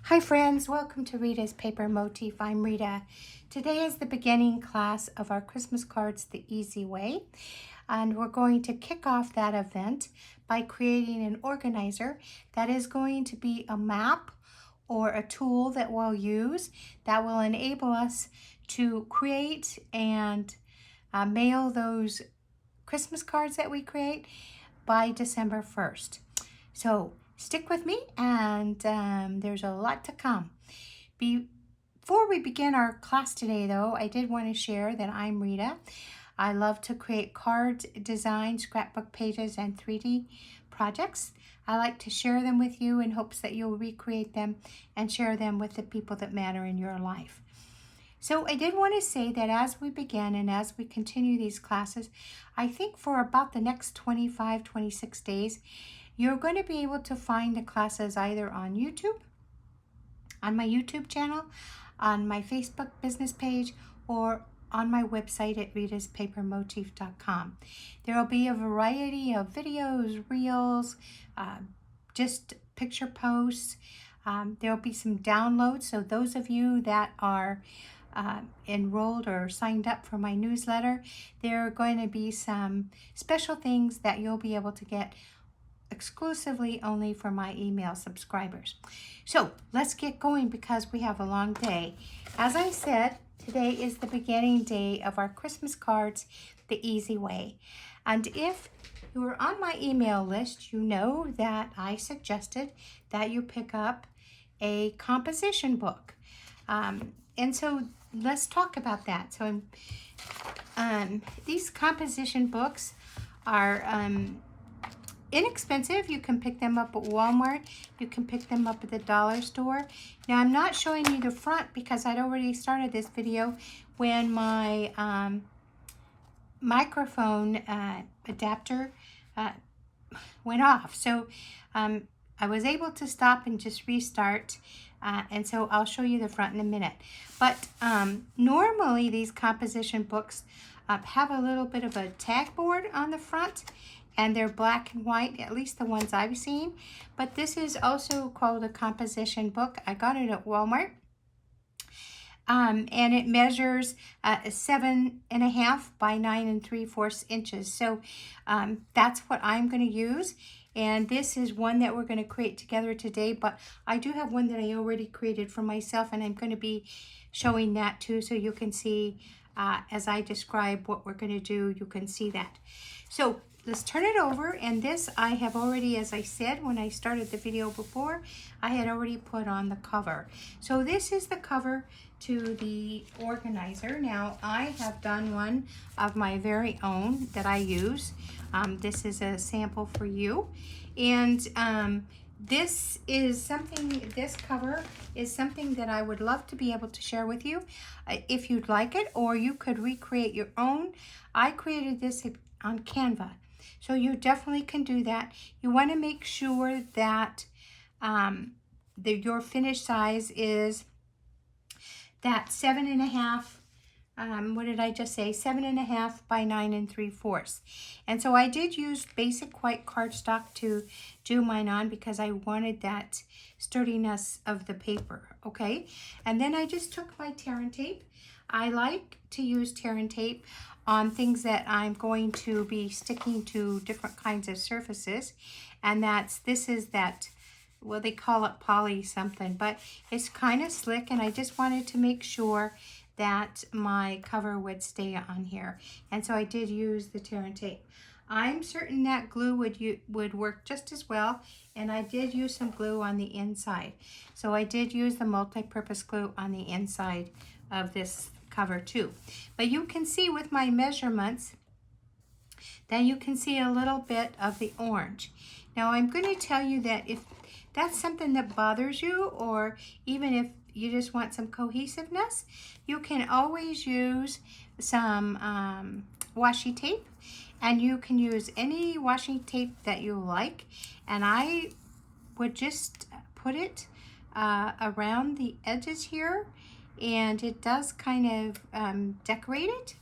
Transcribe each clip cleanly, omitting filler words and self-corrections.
Hi friends, welcome to Rita's Paper Motif. I'm Rita. Today is the beginning class of our Christmas cards the easy way, and we're going to kick off that event by creating an organizer that is going to be a map or a tool that we'll use that will enable us to create and mail those Christmas cards that we create by December 1st. So stick with me, and there's a lot to come. Before we begin our class today, though, I did want to share that I'm Rita. I love to create card design, scrapbook pages, and 3D projects. I like to share them with you in hopes that you'll recreate them and share them with the people that matter in your life. So I did want to say that as we begin and as we continue these classes, I think for about the next 25, 26 days, you're going to be able to find the classes either on YouTube, on my YouTube channel, on my Facebook business page, or on my website at ritaspapermotif.com. There will be a variety of videos, reels, just picture posts. There will be some downloads, so those of you that are enrolled or signed up for my newsletter, there are going to be some special things that you'll be able to get exclusively only for my email subscribers. So let's get going because we have a long day. As I said, today is the beginning day of our Christmas cards the easy way. And if you are on my email list, you know that I suggested that you pick up a composition book. And so let's talk about that. So these composition books are inexpensive. You can pick them up at Walmart. You can pick them up at the dollar store. Now, I'm not showing you the front because I'd already started this video when my microphone adapter went off. So I was able to stop and just restart. And so I'll show you the front in a minute. But normally these composition books have a little bit of a tag board on the front, and they're black and white, at least the ones I've seen. But this is also called a composition book. I got it at Walmart. And it measures 7.5 by 9 3/4 inches. So that's what I'm going to use. And this is one that we're going to create together today. But I do have one that I already created for myself, and I'm going to be showing that too, so you can see as I describe what we're going to do, you can see that. So let's turn it over, and this I have already, as I said when I started the video before, I had already put on the cover. So this is the cover to the organizer. Now I have done one of my very own that I use. This is a sample for you, and this cover is something that I would love to be able to share with you if you'd like it, or you could recreate your own. I created this on Canva. So you definitely can do that. You want to make sure that your finished size is that 7.5, what did I just say? 7.5 by 9 3/4. And so I did use basic white cardstock to do mine on because I wanted that sturdiness of the paper, okay? And then I just took my tear and tape. I like to use tear and tape on things that I'm going to be sticking to different kinds of surfaces. And this is that, well, they call it poly something, but it's kind of slick, and I just wanted to make sure that my cover would stay on here. And so I did use the tear and tape. I'm certain that glue would work just as well, and I did use some glue on the inside. So I did use the multi-purpose glue on the inside of this cover too. But you can see with my measurements that you can see a little bit of the orange. Now I'm going to tell you that if that's something that bothers you, or even if you just want some cohesiveness, you can always use some washi tape, and you can use any washi tape that you like. And I would just put it around the edges here, and it does kind of decorate it.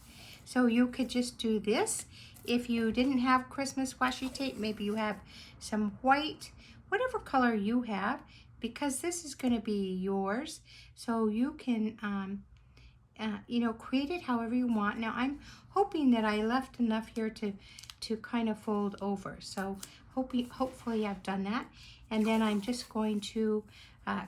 So you could just do this. If you didn't have Christmas washi tape, maybe you have some white, whatever color you have, because this is going to be yours, so you can you know, create it however you want. Now I'm hoping that I left enough here to kind of fold over, so hopefully I've done that. And then I'm just going to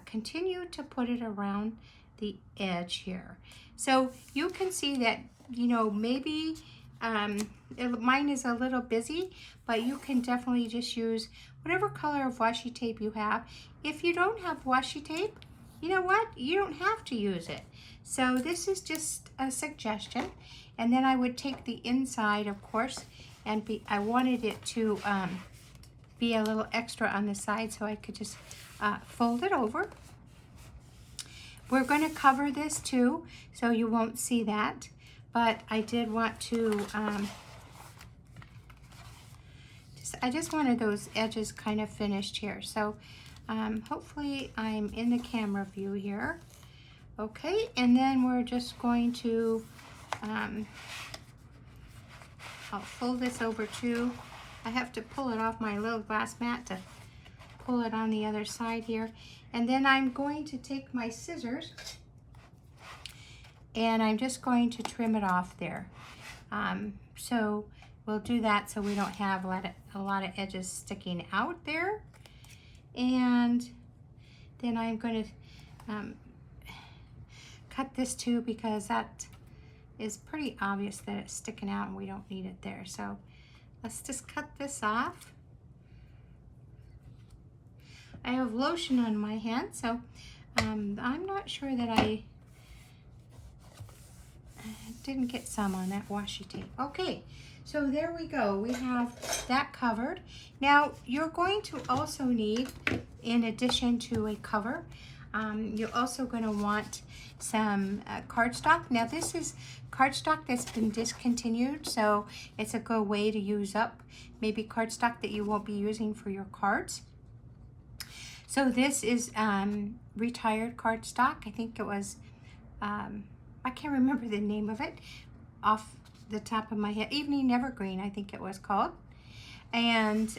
continue to put it around the edge here. So you can see that, you know, maybe mine is a little busy, but you can definitely just use whatever color of washi tape you have. If you don't have washi tape, you know what? You don't have to use it. So this is just a suggestion. And then I would take the inside, of course, and I wanted it to be a little extra on the side, so I could just fold it over. We're going to cover this too, so you won't see that. But I did want to, I just wanted those edges kind of finished here. So hopefully I'm in the camera view here. Okay, and then we're just going to, I'll fold this over too. I have to pull it off my little glass mat to pull it on the other side here. And then I'm going to take my scissors and I'm just going to trim it off there. So we'll do that so we don't have a lot of edges sticking out there. And then I'm going to cut this too, because that is pretty obvious that it's sticking out and we don't need it there. So let's just cut this off. I have lotion on my hand, so I'm not sure that I didn't get some on that washi tape. Okay, so there we go. We have that covered. Now you're going to also need, in addition to a cover, you're also going to want some cardstock. Now this is cardstock that's been discontinued, so it's a good way to use up maybe cardstock that you won't be using for your cards. So this is retired cardstock. I think it was, I can't remember the name of it off the top of my head. Evening Evergreen, I think it was called. And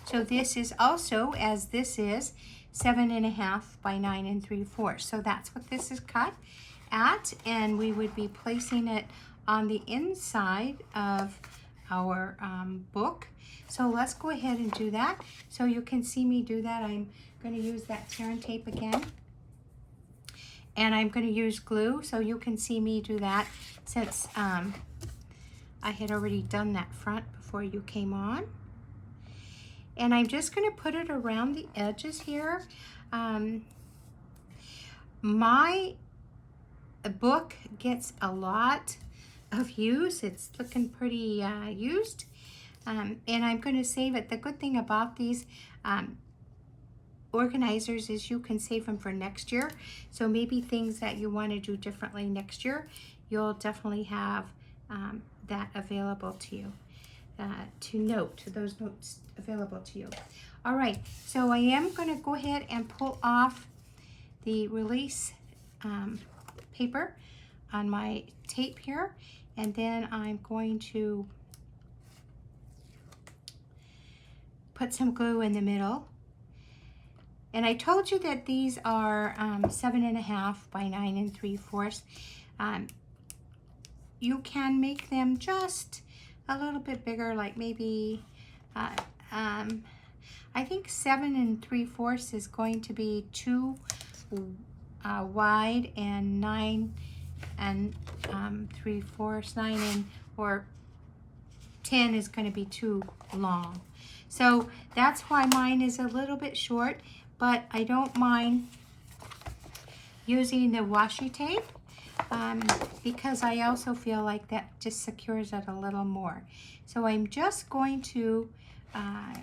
so this is also, as this is, 7.5 by 9 3/4. So that's what this is cut at, and we would be placing it on the inside of our book. So let's go ahead and do that. So you can see me do that. I'm going to use that tear and tape again. And I'm going to use glue, so you can see me do that, since I had already done that front before you came on. And I'm just going to put it around the edges here. My book gets a lot of use. It's looking pretty used. And I'm going to save it. The good thing about these organizers is you can save them for next year. So maybe things that you want to do differently next year, you'll definitely have that available to you. Those notes available to you. All right, so I am going to go ahead and pull off the release paper on my tape here, and then I'm going to put some glue in the middle. And I told you that these are 7.5 by 9 3/4. You can make them just a little bit bigger, like maybe I think 7 3/4 is going to be too wide, and 9 3/4, 9 or 10 is going to be too long. So that's why mine is a little bit short, but I don't mind using the washi tape because I also feel like that just secures it a little more. So I'm just going to, I'm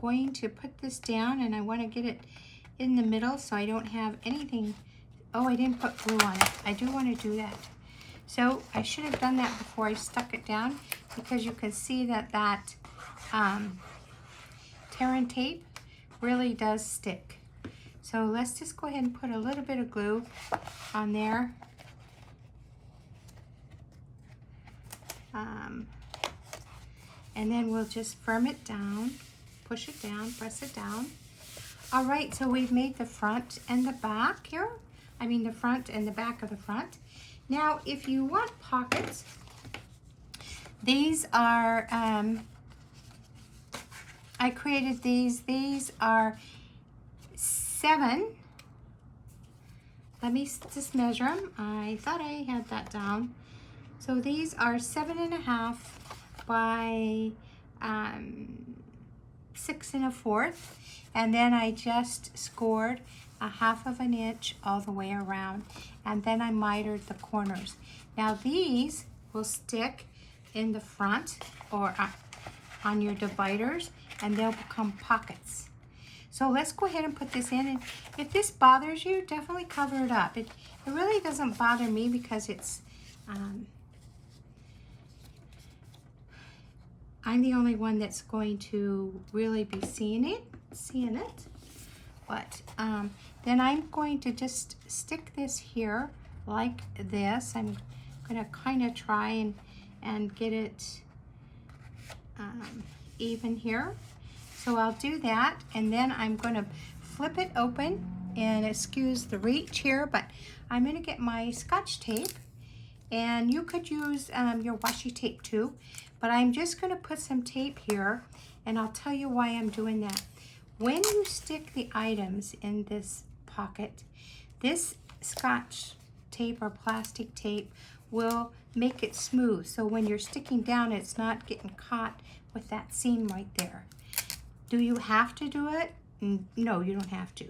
going to put this down, and I want to get it in the middle so I don't have anything. Oh, I didn't put glue on it. I do want to do that. So I should have done that before I stuck it down, because you can see that tear and tape really does stick. So let's just go ahead and put a little bit of glue on there. And then we'll just firm it down. push it down, press it down. All right, so we've made the front and the back here. I mean the front and the back of the front. Now, if you want pockets, these are, I created these. These are 7. Let me just measure them. I thought I had that down. So these are 7.5 by 6 1/4. And then I just scored 1/2 inch all the way around. And then I mitered the corners. Now these will stick in the front or on your dividers, and they'll become pockets. So let's go ahead and put this in, and if this bothers you, definitely cover it up. It really doesn't bother me because it's, I'm the only one that's going to really be seeing it. But then I'm going to just stick this here like this. I'm gonna kind of try and get it even here. So I'll do that, and then I'm going to flip it open, and excuse the reach here, but I'm going to get my Scotch tape, and you could use your washi tape too, but I'm just going to put some tape here, and I'll tell you why I'm doing that. When you stick the items in this pocket, this Scotch tape or plastic tape will make it smooth, so when you're sticking down, it's not getting caught with that seam right there. Do you have to do it? No, you don't have to.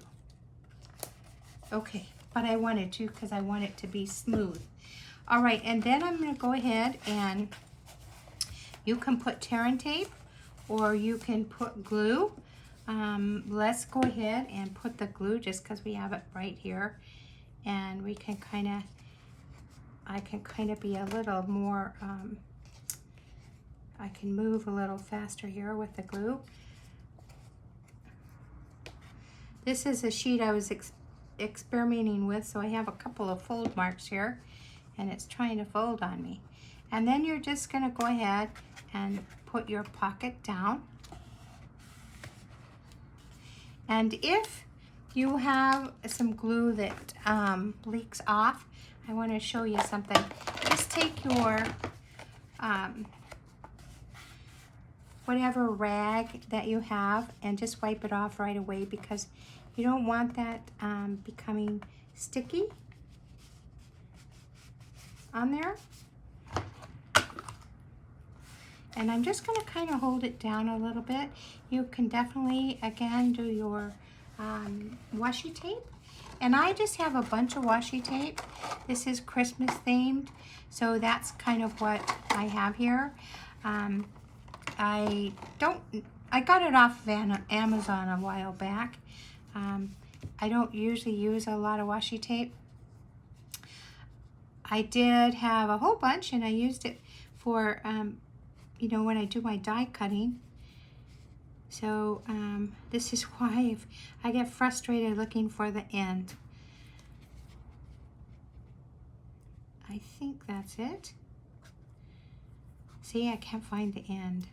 Okay, but I wanted to because I want it to be smooth. All right, and then I'm going to go ahead and you can put Terran tape or you can put glue. Let's go ahead and put the glue just because we have it right here, and we can kind of, I can kind of be a little more, I can move a little faster here with the glue. This is a sheet I was experimenting with, so I have a couple of fold marks here, and it's trying to fold on me. And then you're just going to go ahead and put your pocket down. And if you have some glue that leaks off, I want to show you something. Just take your whatever rag that you have and just wipe it off right away, because you don't want that becoming sticky on there. And I'm just going to kind of hold it down a little bit. You can definitely, again, do your washi tape. And I just have a bunch of washi tape. This is Christmas themed, so that's kind of what I have here. I got it off of Amazon a while back. I don't usually use a lot of washi tape. I did have a whole bunch, and I used it for, you know, when I do my die cutting. So this is why if I get frustrated looking for the end. I think that's it. See, I can't find the end.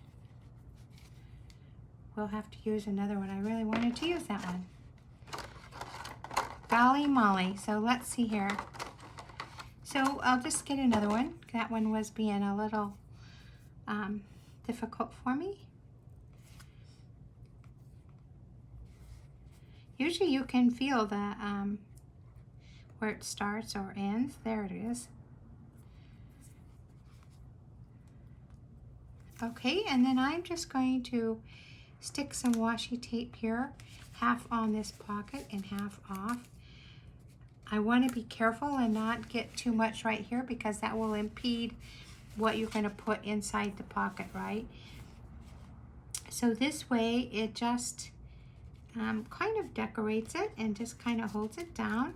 We'll have to use another one. I really wanted to use that one. Golly molly. So let's see here. So I'll just get another one. That one was being a little difficult for me. Usually you can feel the where it starts or ends. There it is. Okay, and then I'm just going to stick some washi tape here, half on this pocket and half off. I want to be careful and not get too much right here, because that will impede what you're going to put inside the pocket, right? So this way it just kind of decorates it and just kind of holds it down.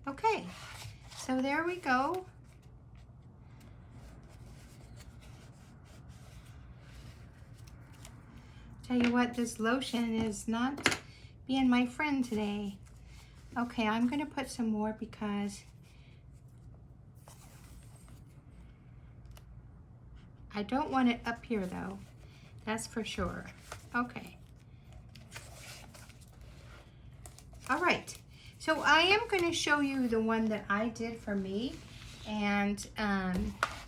Okay, so there we go. Tell you what, this lotion is not being my friend today. Okay, I'm going to put some more because I don't want it up here though. That's for sure. Okay. All right. So I am going to show you the one that I did for me. And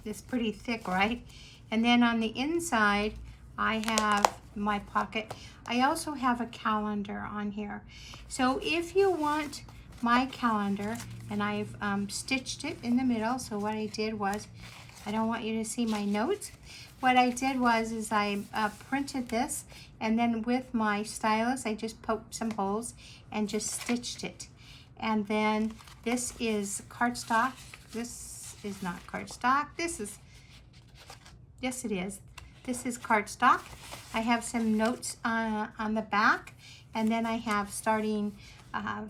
it's pretty thick, right? And then on the inside, I have my pocket. I also have a calendar on here. So if you want my calendar, and I've stitched it in the middle. So what I did was, I don't want you to see my notes. What I did was I printed this, and then with my stylus, I just poked some holes and just stitched it. And then this is cardstock. This is not cardstock. This is, yes it is. This is cardstock. I have some notes on the back, and then I have starting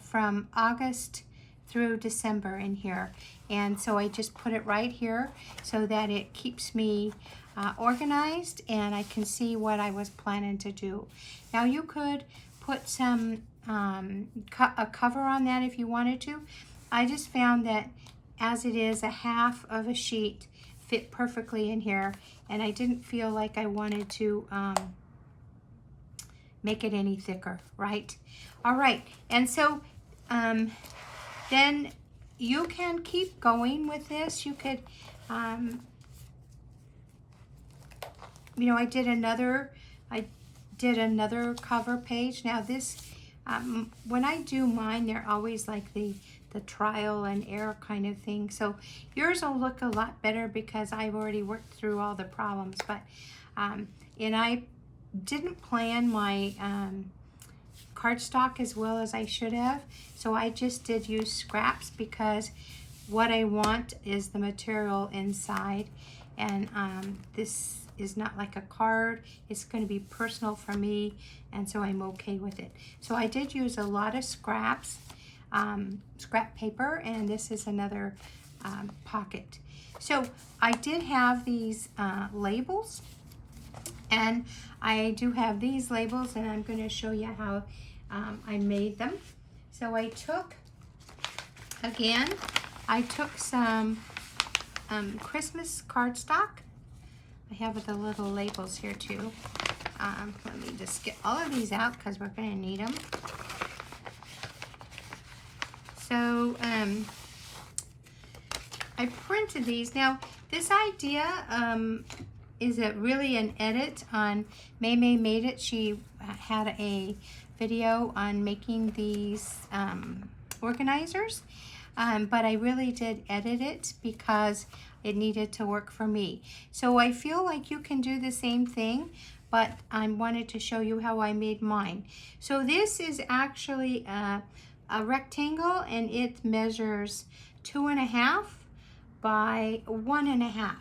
from August through December in here. And so I just put it right here so that it keeps me organized and I can see what I was planning to do. Now you could put some a cover on that if you wanted to. I just found that as it is, a half of a sheet fit perfectly in here, and I didn't feel like I wanted to make it any thicker, right? All right, and so then you can keep going with this. You could, you know, I did another cover page. Now this, when I do mine, they're always like the trial and error kind of thing. So yours will look a lot better because I've already worked through all the problems. But, and I didn't plan my cardstock as well as I should have. So I just did use scraps because what I want is the material inside. And this is not like a card. It's going to be personal for me, and so I'm okay with it. So I did use a lot of scraps, scrap paper, and this is another pocket. So I did have these labels, and I do have these labels, and I'm going to show you how I made them. So I took, again, I took some Christmas cardstock. I have the little labels here too. Let me just get all of these out because we're going to need them. So I printed these. Now this idea is really an edit on May Made It. She had a video on making these organizers, but I really did edit it because it needed to work for me. So I feel like you can do the same thing, but I wanted to show you how I made mine. So this is actually a rectangle, and it measures 2.5 by 1.5.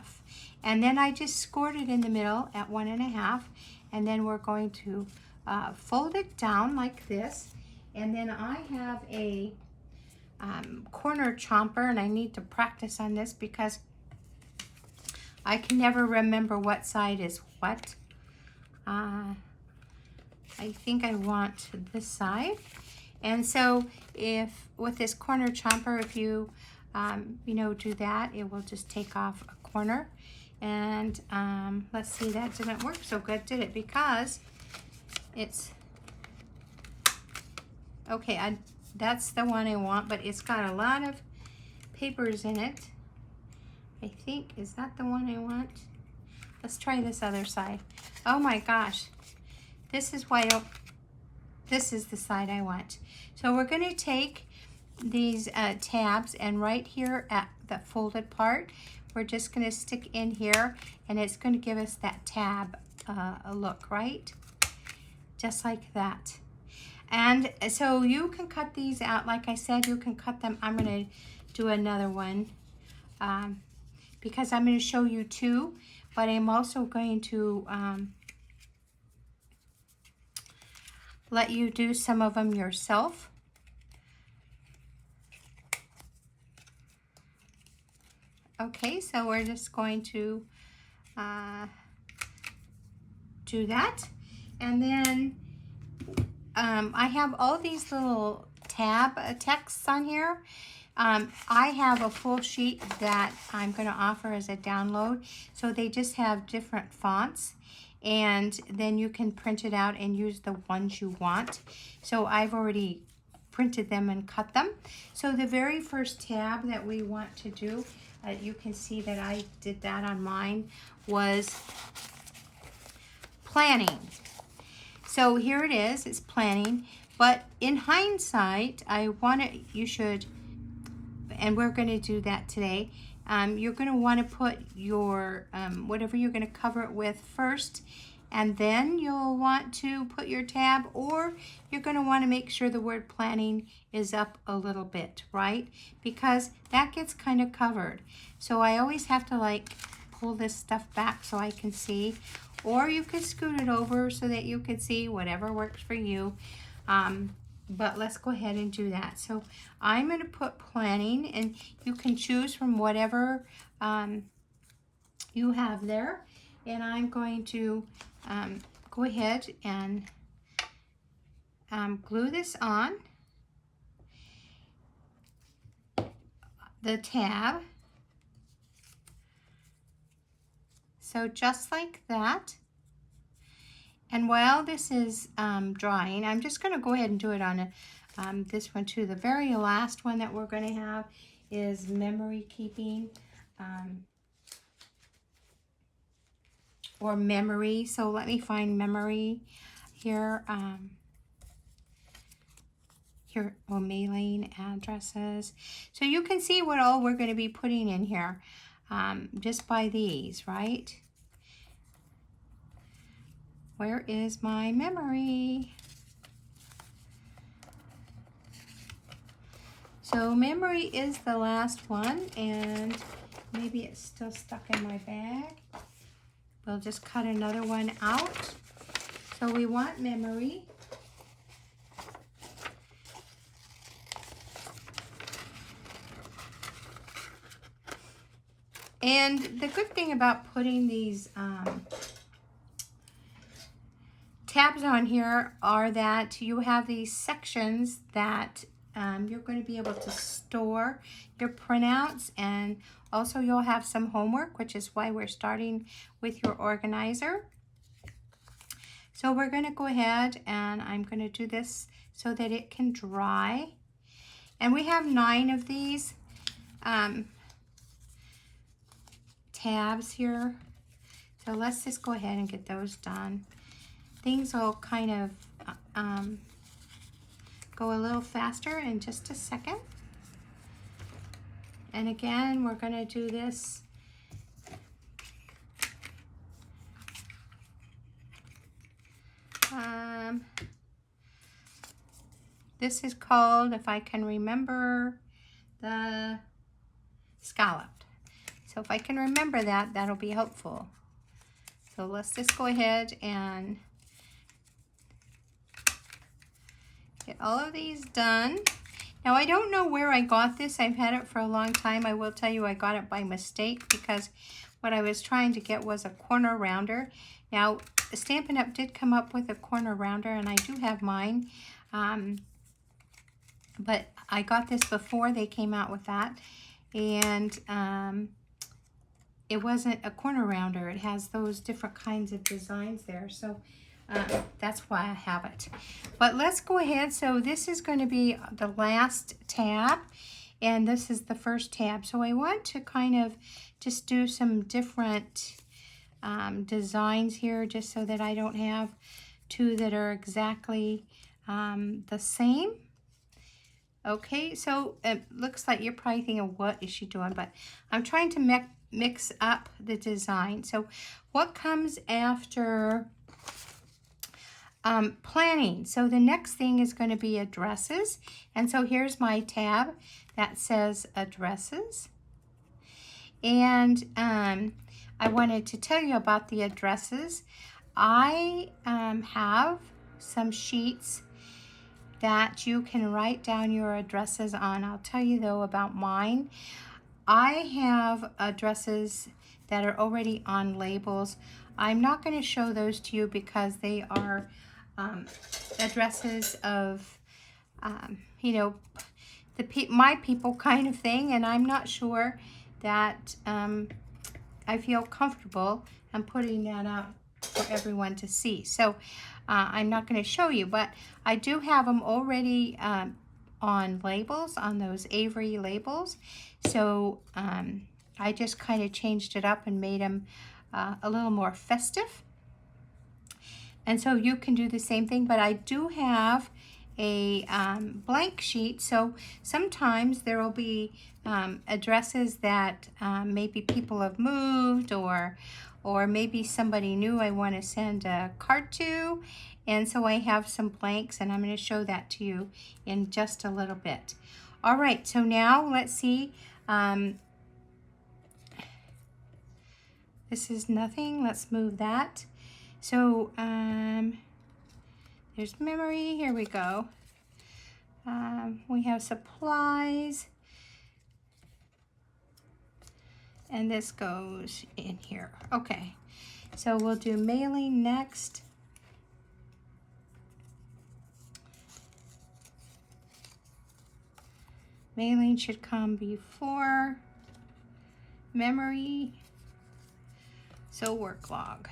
And then I just scored it in the middle at 1.5, and then we're going to fold it down like this. And then I have a corner chomper, and I need to practice on this because I can never remember what side is what. I think I want this side. And so if with this corner chomper, if you, you know, do that, it will just take off a corner. And let's see, that didn't work so good, did it? Because it's, okay, that's the one I want, but it's got a lot of papers in it. I think, is that the one I want? Let's try this other side. Oh my gosh, this is why this is the side I want. So we're going to take these tabs, and right here at the folded part, we're just going to stick in here, and it's going to give us that tab look, right? Just like that. And so you can cut these out. Like I said, you can cut them. I'm going to do another one because I'm going to show you two, but I'm also going to let you do some of them yourself. Okay, so we're just going to do that. And then I have all these little tab texts on here. I have a full sheet that I'm going to offer as a download. So they just have different fonts. And then you can print it out and use the ones you want. So I've already printed them and cut them. So the very first tab that we want to do, you can see that I did that on mine, was planning. So here it is, it's planning. But in hindsight, you should, and we're going to do that today, you're going to want to put your, whatever you're going to cover it with first, and then you'll want to put your tab, or you're going to want to make sure the word planning is up a little bit, right? Because that gets kind of covered. So I always have to like pull this stuff back so I can see, or you could scoot it over so that you can see, whatever works for you. But let's go ahead and do that. So I'm going to put planning, and you can choose from whatever you have there. And I'm going to go ahead and glue this on the tab. So just like that. And while this is drying, I'm just going to go ahead and do it on this one too. The very last one that we're going to have is memory keeping, or memory. So let me find memory here. Here, or mailing addresses. So you can see what all we're going to be putting in here just by these, right? Where is my memory? So memory is the last one, and maybe it's still stuck in my bag. We'll just cut another one out. So we want memory. And the good thing about putting these tabs on here are that you have these sections that you're going to be able to store your printouts, and also you'll have some homework, which is why we're starting with your organizer. So we're going to go ahead, and I'm going to do this so that it can dry. And we have 9 of these tabs here. So let's just go ahead and get those done. Things will kind of go a little faster in just a second. And again, we're going to do this this is called, if I can remember, the scalloped. So if I can remember that, that'll be helpful. So let's just go ahead and get all of these done. Now I don't know where I got this. I've had it for a long time. I will tell you I got it by mistake, because what I was trying to get was a corner rounder. Now Stampin' Up! Did come up with a corner rounder, and I do have mine. But I got this before they came out with that. And it wasn't a corner rounder. It has those different kinds of designs there. So that's why I have it. But let's go ahead. So this is going to be the last tab, and this is the first tab. So I want to kind of just do some different designs here, just so that I don't have 2 that are exactly the same. Okay, so it looks like you're probably thinking, what is she doing? But I'm trying to mix up the design. So what comes after planning? So the next thing is going to be addresses. And so here's my tab that says addresses. And I wanted to tell you about the addresses. I have some sheets that you can write down your addresses on. I'll tell you though about mine. I have addresses that are already on labels. I'm not going to show those to you because they are addresses of, you know, my people kind of thing, and I'm not sure that I feel comfortable in putting that up for everyone to see. So I'm not going to show you, but I do have them already on labels, on those Avery labels. So I just kind of changed it up and made them a little more festive. And so you can do the same thing, but I do have a blank sheet, so sometimes there will be addresses that maybe people have moved, or maybe somebody new I want to send a card to, and so I have some blanks, and I'm going to show that to you in just a little bit. All right, so now let's see. This is nothing. Let's move that. So there's memory. Here we go. We have supplies. And this goes in here. Okay. So we'll do mailing next. Mailing should come before memory. So work log.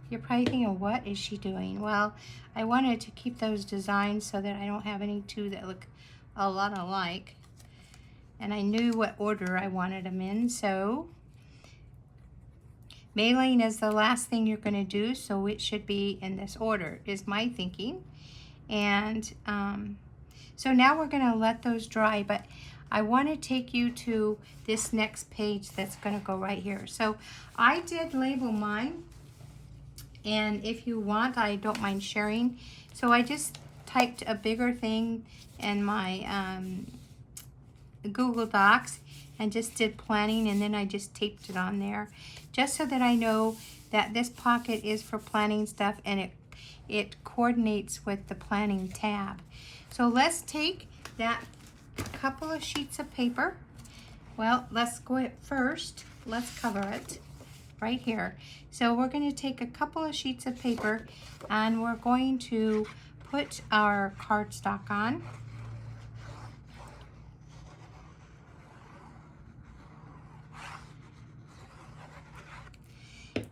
You're probably thinking, what is she doing? Well, I wanted to keep those designs so that I don't have any two that look a lot alike. And I knew what order I wanted them in, so mailing is the last thing you're going to do, so it should be in this order, is my thinking. And so now we're going to let those dry, but I want to take you to this next page that's going to go right here. So I did label mine. And if you want, I don't mind sharing. So I just typed a bigger thing in my Google Docs and just did planning, and then I just taped it on there just so that I know that this pocket is for planning stuff, and it coordinates with the planning tab. So let's take that couple of sheets of paper. Well, let's go at first. Let's cover it right here. So we're going to take a couple of sheets of paper, and we're going to put our cardstock on.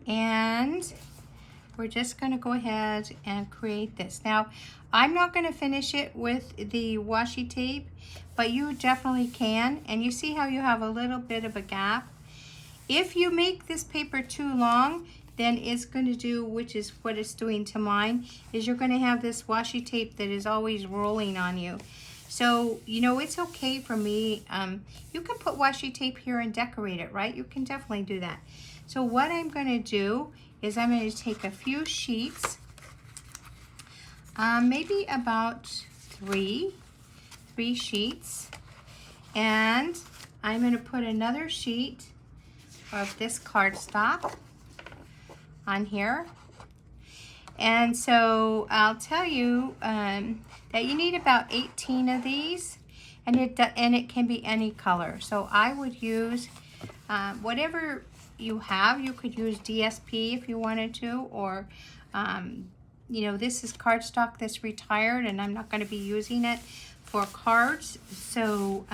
And we're just going to go ahead and create this. Now, I'm not going to finish it with the washi tape, but you definitely can. And you see how you have a little bit of a gap? If you make this paper too long, then it's going to do, which is what it's doing to mine, is you're going to have this washi tape that is always rolling on you. So, you know, it's okay for me. You can put washi tape here and decorate it, right? You can definitely do that. So what I'm going to do is I'm going to take a few sheets, maybe about three sheets, and I'm going to put another sheet of this cardstock on here. And so I'll tell you that you need about 18 of these, and it can be any color. So I would use whatever you have. You could use DSP if you wanted to, or you know, this is cardstock that's retired, and I'm not going to be using it for cards. So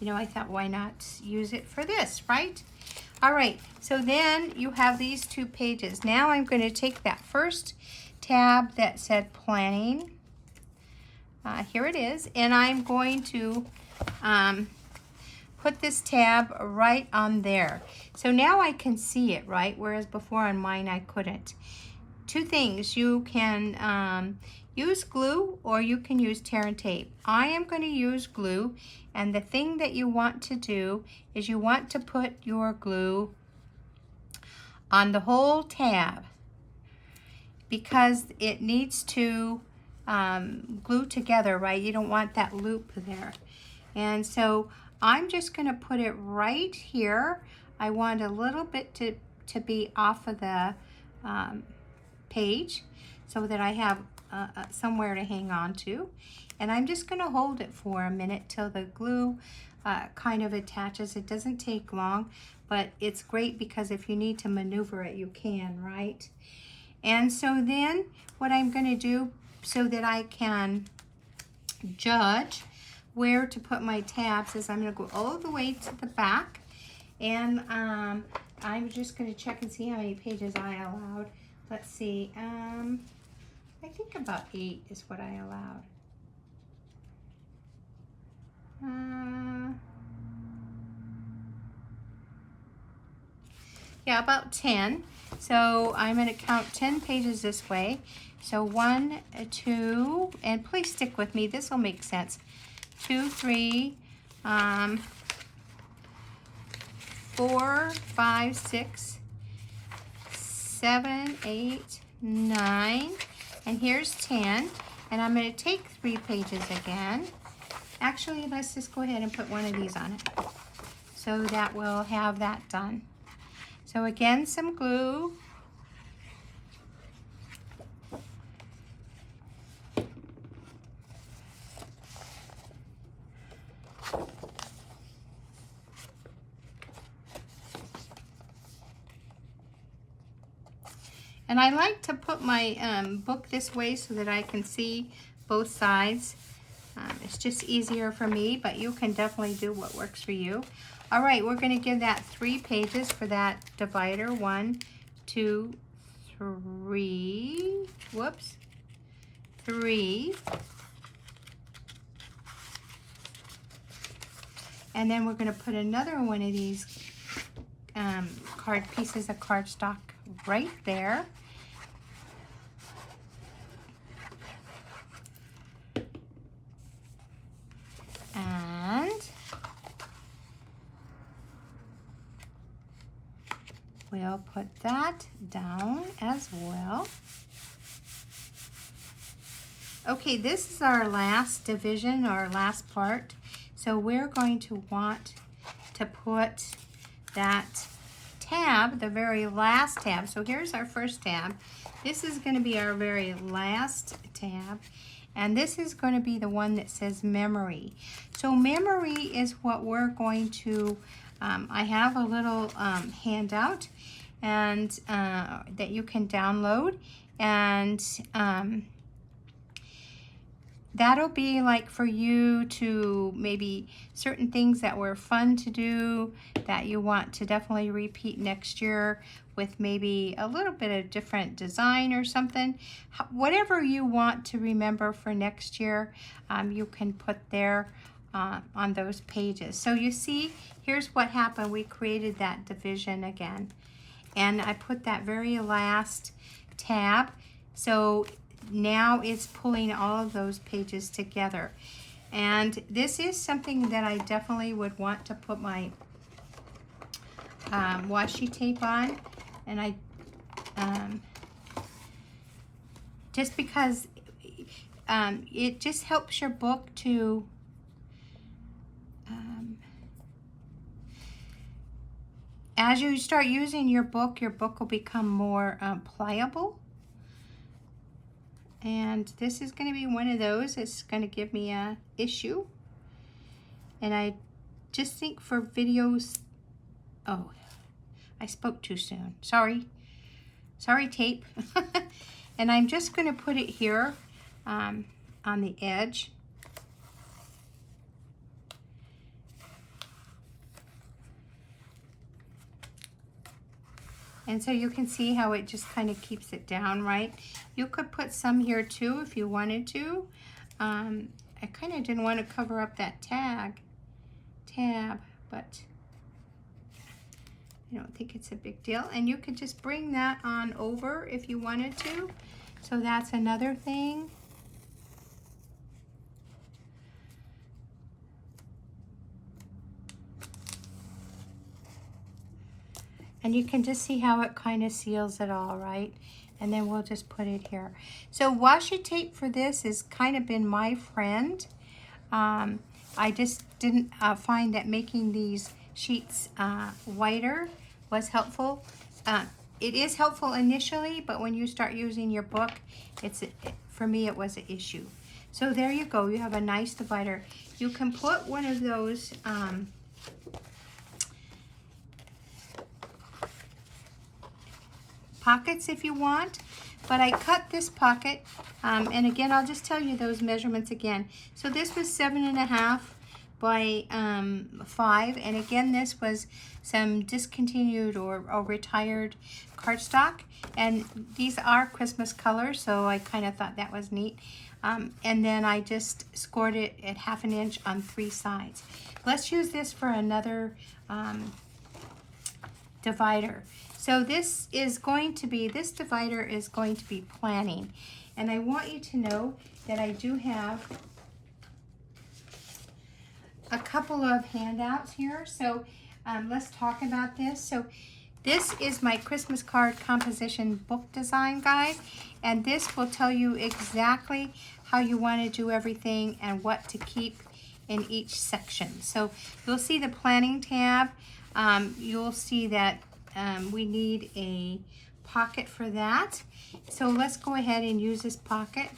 you know, I thought, why not use it for this, right? All right, so then you have these two pages. Now I'm going to take that first tab that said planning. Here it is, and I'm going to put this tab right on there. So now I can see it, right? Whereas before on mine I couldn't. Two things, you can use glue or you can use tear and tape. I am going to use glue, and the thing that you want to do is you want to put your glue on the whole tab, because it needs to glue together, right? You don't want that loop there. And so I'm just going to put it right here. I want a little bit to be off of the page so that I have somewhere to hang on to. And I'm just going to hold it for a minute till the glue kind of attaches. It doesn't take long, but it's great because if you need to maneuver it, you can, right? And so then what I'm going to do so that I can judge where to put my tabs is I'm going to go all the way to the back, and I'm just going to check and see how many pages I allowed. Let's see, I think about 8 is what I allowed. Yeah, about 10. So I'm going to count 10 pages this way. So 1, 2, and please stick with me. This will make sense. 2, 3, 4, 5, 6, 7, 8, 9, and here's 10. And I'm going to take 3 pages again. Actually, let's just go ahead and put one of these on it, so that we'll have that done. So again, some glue. And I like to put my book this way so that I can see both sides. It's just easier for me, but you can definitely do what works for you. All right, we're going to give that 3 pages for that divider. 1, 2, 3. Whoops. 3. And then we're going to put another one of these pieces of cardstock right there. And we'll put that down as well. Okay, this is our last division, our last part. So we're going to want to put that tab, the very last tab. So here's our first tab. This is going to be our very last tab. And this is going to be the one that says memory. So memory is what we're going to, I have a little handout and that you can download. And that'll be like for you to maybe certain things that were fun to do that you want to definitely repeat next year with maybe a little bit of different design or something. Whatever you want to remember for next year, you can put there on those pages. So you see, here's what happened. We created that division again. And I put that very last tab. So now it's pulling all of those pages together. And this is something that I definitely would want to put my washi tape on. And I, just because it just helps your book to, as you start using your book will become more pliable. And this is going to be one of those. It's going to give me a issue. And I just think for videos, oh, I spoke too soon. Sorry. Sorry, tape. And I'm just going to put it here on the edge. And so you can see how it just kind of keeps it down, right? You could put some here too if you wanted to. I kind of didn't want to cover up that tab, but I don't think it's a big deal. And you could just bring that on over if you wanted to. So that's another thing. And you can just see how it kind of seals it all, right? And then we'll just put it here. So washi tape for this has kind of been my friend. I just didn't find that making these sheets whiter was helpful. It is helpful initially, but when you start using your book, for me it was an issue. So there you go. You have a nice divider. You can put one of those pockets if you want, But I cut this pocket, and again, I'll just tell you those measurements again. So this was 7.5 by 5, and again, this was some discontinued or retired cardstock, and these are Christmas colors, so I kind of thought that was neat. And then I just scored it at 1/2 inch on 3 sides. Let's use this for another divider. So this divider is going to be planning. And I want you to know that I do have a couple of handouts here. So let's talk about this. So this is my Christmas card composition book design guide. And this will tell you exactly how you want to do everything and what to keep in each section. So you'll see the planning tab. You'll see that we need a pocket for that. So let's go ahead and use this pocket.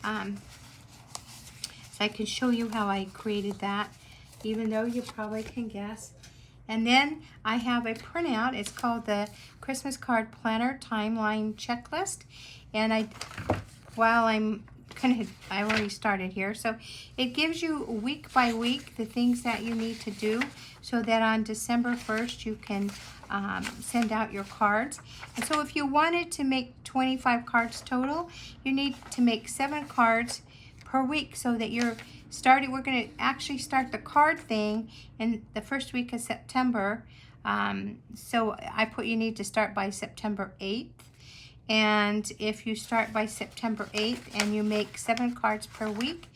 So I can show you how I created that, even though you probably can guess. And then I have a printout. It's called the Christmas Card Planner Timeline Checklist. And I already started here. So it gives you week by week the things that you need to do so that on December 1st you can send out your cards. And so if you wanted to make 25 cards total, you need to make 7 cards per week so that we're going to actually start the card thing in the first week of September. So I put you need to start by September 8th. And if you start by September 8th and you make 7 cards per week,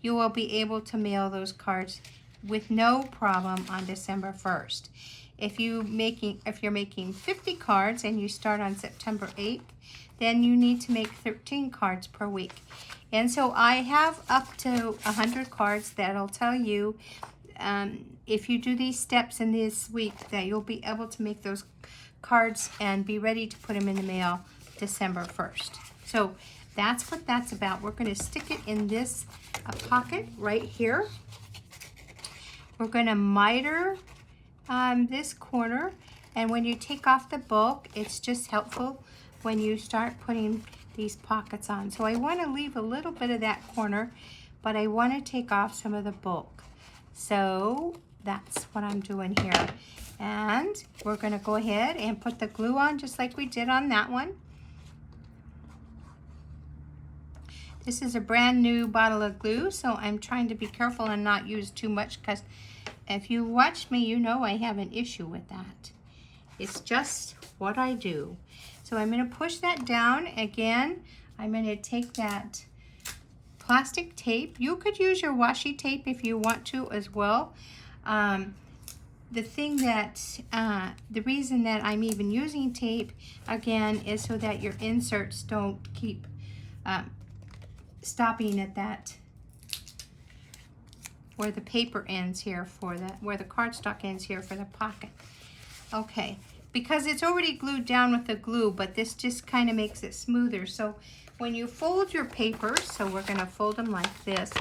you will be able to mail those cards with no problem on December 1st. If you're making 50 cards and you start on September 8th, then you need to make 13 cards per week. And so I have up to 100 cards that'll tell you if you do these steps in this week that you'll be able to make those cards and be ready to put them in the mail December 1st. So that's what that's about. We're going to stick it in this pocket right here. We're going to miter this corner, and when you take off the bulk, it's just helpful when you start putting these pockets on. So I want to leave a little bit of that corner, but I want to take off some of the bulk. So that's what I'm doing here. And we're going to go ahead and put the glue on just like we did on that one. This is a brand new bottle of glue, so I'm trying to be careful and not use too much, because if you watch me, you know I have an issue with that. It's just what I do. So I'm going to push that down. Again, I'm going to take that plastic tape. You could use your washi tape if you want to as well. The reason that I'm even using tape, again, is so that your inserts don't keep stopping at that where the paper ends here where the cardstock ends here for the pocket. Okay, because it's already glued down with the glue, but this just kind of makes it smoother. So when you fold your papers, so we're going to fold them like this,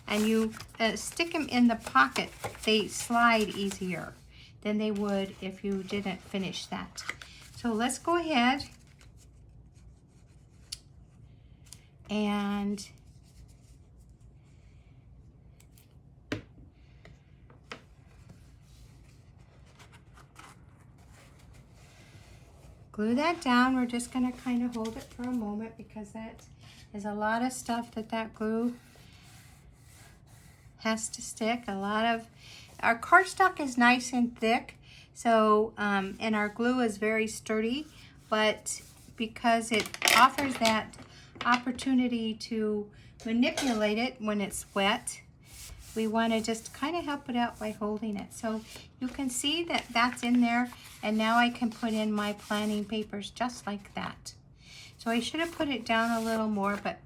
and you stick them in the pocket, they slide easier than they would if you didn't finish that. So let's go ahead and glue that down. We're just going to kind of hold it for a moment because that is a lot of stuff that glue has to stick. Our cardstock is nice and thick, so and our glue is very sturdy, but because it offers that opportunity to manipulate it when it's wet, we want to just kind of help it out by holding it. So you can see that that's in there, and now I can put in my planning papers just like that. So I should have put it down a little more, but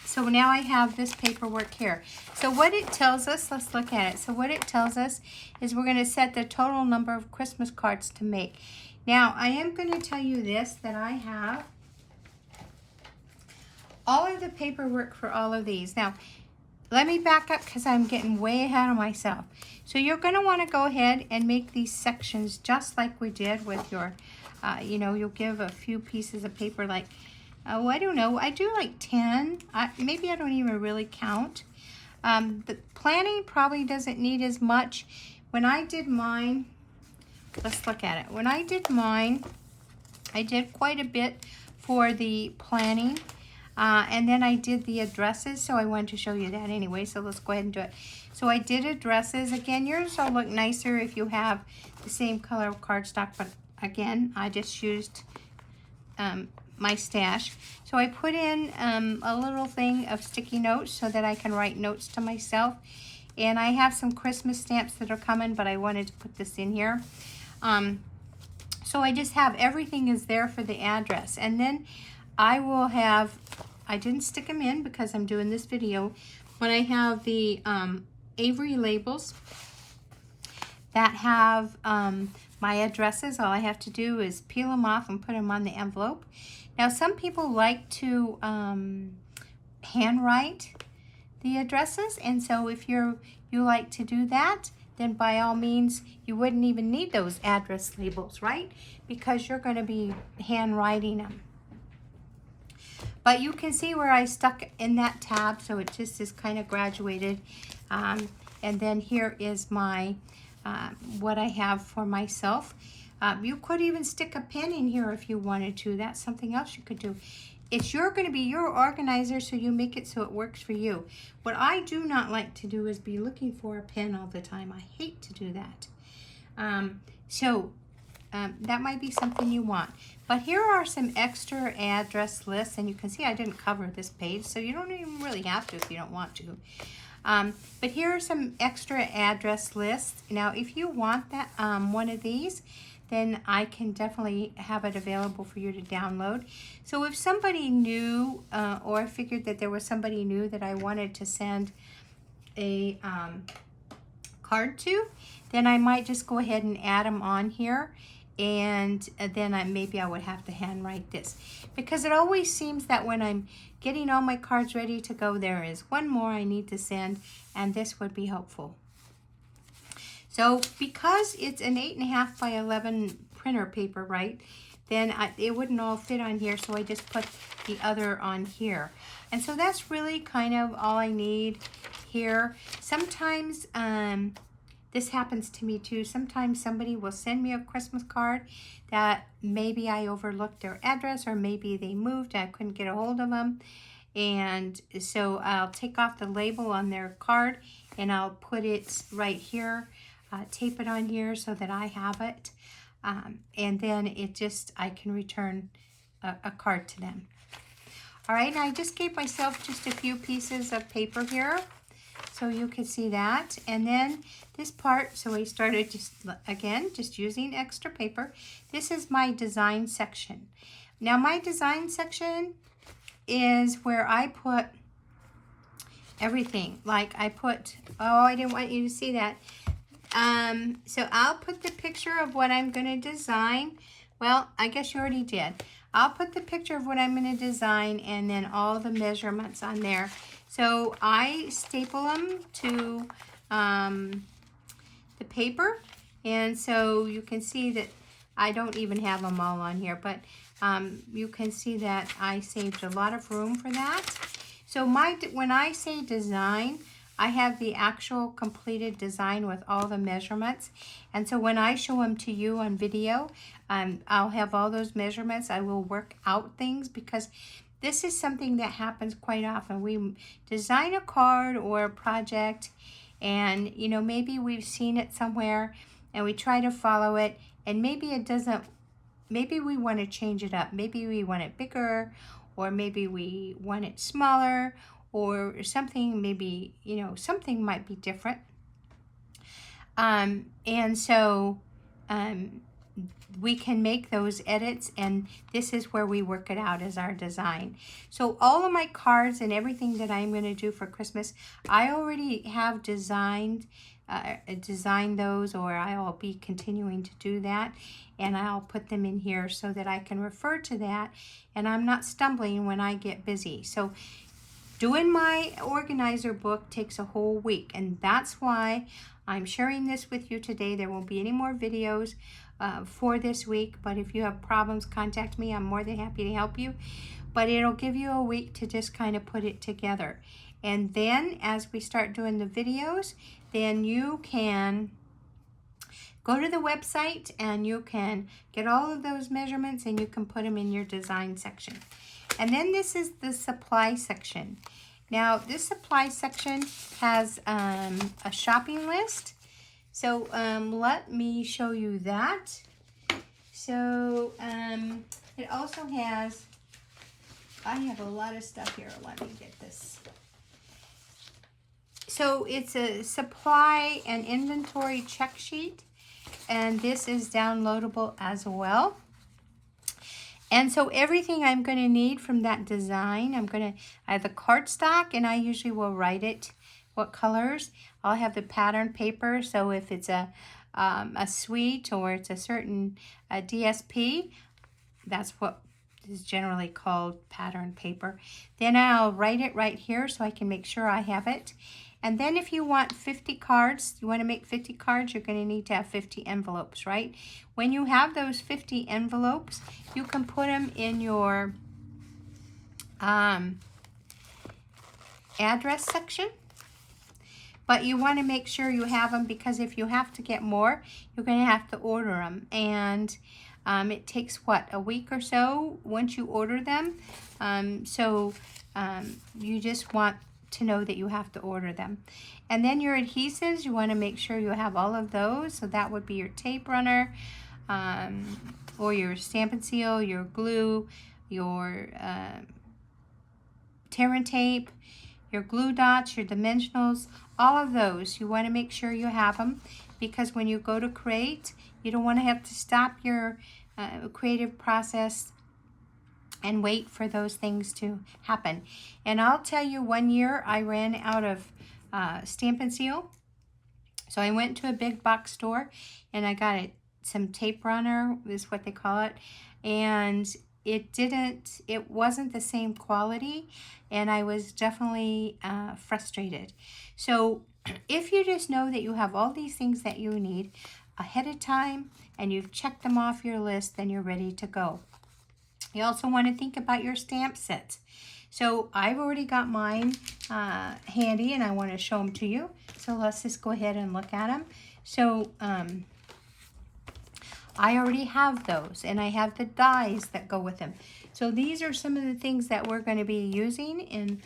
so now I have this paperwork here. So what it tells us, let's look at it. So what it tells us is we're going to set the total number of Christmas cards to make. Now I am going to tell you this, that I have all of the paperwork for all of these. Now, let me back up because I'm getting way ahead of myself. So you're going to want to go ahead and make these sections just like we did with your, you know, you'll give a few pieces of paper like, oh, I don't know, I do like 10. Maybe I don't even really count. The planning probably doesn't need as much. When I did mine, let's look at it. When I did mine, I did quite a bit for the planning. And then I did the addresses, so I wanted to show you that anyway, so let's go ahead and do it. So I did addresses. Again, yours will look nicer if you have the same color of cardstock, but again, I just used my stash. So I put in a little thing of sticky notes so that I can write notes to myself. And I have some Christmas stamps that are coming, but I wanted to put this in here. So I just have everything is there for the address. And then I will have, I didn't stick them in because I'm doing this video, but I have the Avery labels that have my addresses. All I have to do is peel them off and put them on the envelope. Now, some people like to handwrite the addresses, and so if you like to do that, then by all means, you wouldn't even need those address labels, right? Because you're going to be handwriting them. But you can see where I stuck in that tab, so it just is kind of graduated. And then here is my, what I have for myself. You could even stick a pin in here if you wanted to. That's something else you could do. You're going to be your organizer, so you make it so it works for you. What I do not like to do is be looking for a pin all the time. I hate to do that. That might be something you want. But here are some extra address lists, and you can see I didn't cover this page, so you don't even really have to if you don't want to. But here are some extra address lists. Now, if you want that one of these, then I can definitely have it available for you to download. So if somebody knew, or I figured that there was somebody new that I wanted to send a card to, then I might just go ahead and add them on here. And then maybe I would have to handwrite this. Because it always seems that when I'm getting all my cards ready to go, there is one more I need to send, and this would be helpful. So because it's an 8.5 by 11 printer paper, right, then it wouldn't all fit on here, so I just put the other on here. And so that's really kind of all I need here. Sometimes this happens to me too. Sometimes somebody will send me a Christmas card that maybe I overlooked their address, or maybe they moved and I couldn't get a hold of them. And so I'll take off the label on their card and I'll put it right here, tape it on here so that I have it. And then I can return a card to them. All right, now I just gave myself just a few pieces of paper here, so you can see that. And then this part, so I started just using extra paper. This is my design section. Now my design section is where I put everything. Like I put, oh, I didn't want you to see that. So I'll put the picture of what I'm going to design. Well, I guess you already did. I'll put the picture of what I'm going to design and then all the measurements on there. So I staple them to the paper, and so you can see that I don't even have them all on here, but you can see that I saved a lot of room for that. So when I say design, I have the actual completed design with all the measurements. And so when I show them to you on video, I'll have all those measurements. I will work out things because this is something that happens quite often. We design a card or a project and, you know, maybe we've seen it somewhere and we try to follow it, and maybe it doesn't, maybe we want to change it up. Maybe we want it bigger, or maybe we want it smaller, or something, maybe, you know, something might be different. And so we can make those edits, and this is where we work it out as our design. So all of my cards and everything that I'm going to do for Christmas, I already have designed those, or I'll be continuing to do that, and I'll put them in here so that I can refer to that and I'm not stumbling when I get busy. So Doing my organizer book takes a whole week, and that's why I'm sharing this with you today. There won't be any more videos for this week, but if you have problems, contact me. I'm more than happy to help you. But it'll give you a week to just kind of put it together. And then as we start doing the videos, then you can go to the website and you can get all of those measurements and you can put them in your design section. And then this is the supply section. Now this supply section has a shopping list. So let me show you that. So it also has, I have a lot of stuff here. Let me get this. So it's a supply and inventory check sheet. And this is downloadable as well. And so everything I'm going to need from that design, I have the cardstock, and I usually will write it what colors. I'll have the pattern paper, so if it's a suite or it's a certain DSP, that's what is generally called pattern paper. Then I'll write it right here so I can make sure I have it. And then if you want 50 cards, you want to make 50 cards, you're going to need to have 50 envelopes, right? When you have those 50 envelopes, you can put them in your address section. But you want to make sure you have them, because if you have to get more, you're going to have to order them. And it takes, what, a week or so once you order them. You just want to know that you have to order them. And then your adhesives, you want to make sure you have all of those. So that would be your tape runner, or your Stampin' Seal, your glue, your tear and tape, your glue dots, your dimensionals, all of those. You want to make sure you have them, because when you go to create, you don't want to have to stop your creative process and wait for those things to happen. And I'll tell you, one year I ran out of Stampin' Seal. So I went to a big box store and I got some tape runner, is what they call it. And it wasn't the same quality, and I was definitely frustrated. So if you just know that you have all these things that you need ahead of time and you've checked them off your list, then you're ready to go. You also want to think about your stamp sets. So I've already got mine handy, and I want to show them to you. So let's just go ahead and look at them. So I already have those, and I have the dies that go with them. So these are some of the things that we're going to be using in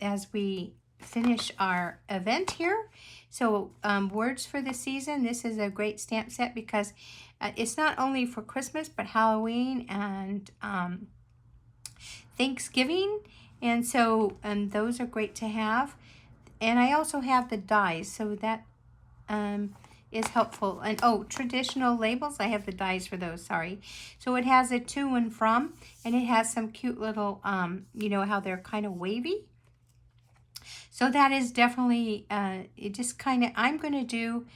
as we finish our event here. So words for the season. This is a great stamp set because it's not only for Christmas, but Halloween and Thanksgiving. And so those are great to have. And I also have the dies, so that is helpful. And oh, traditional labels, I have the dies for those, sorry. So it has a to and from, and it has some cute little, you know how they're kind of wavy. So that is definitely, it just kind of, I'm going to do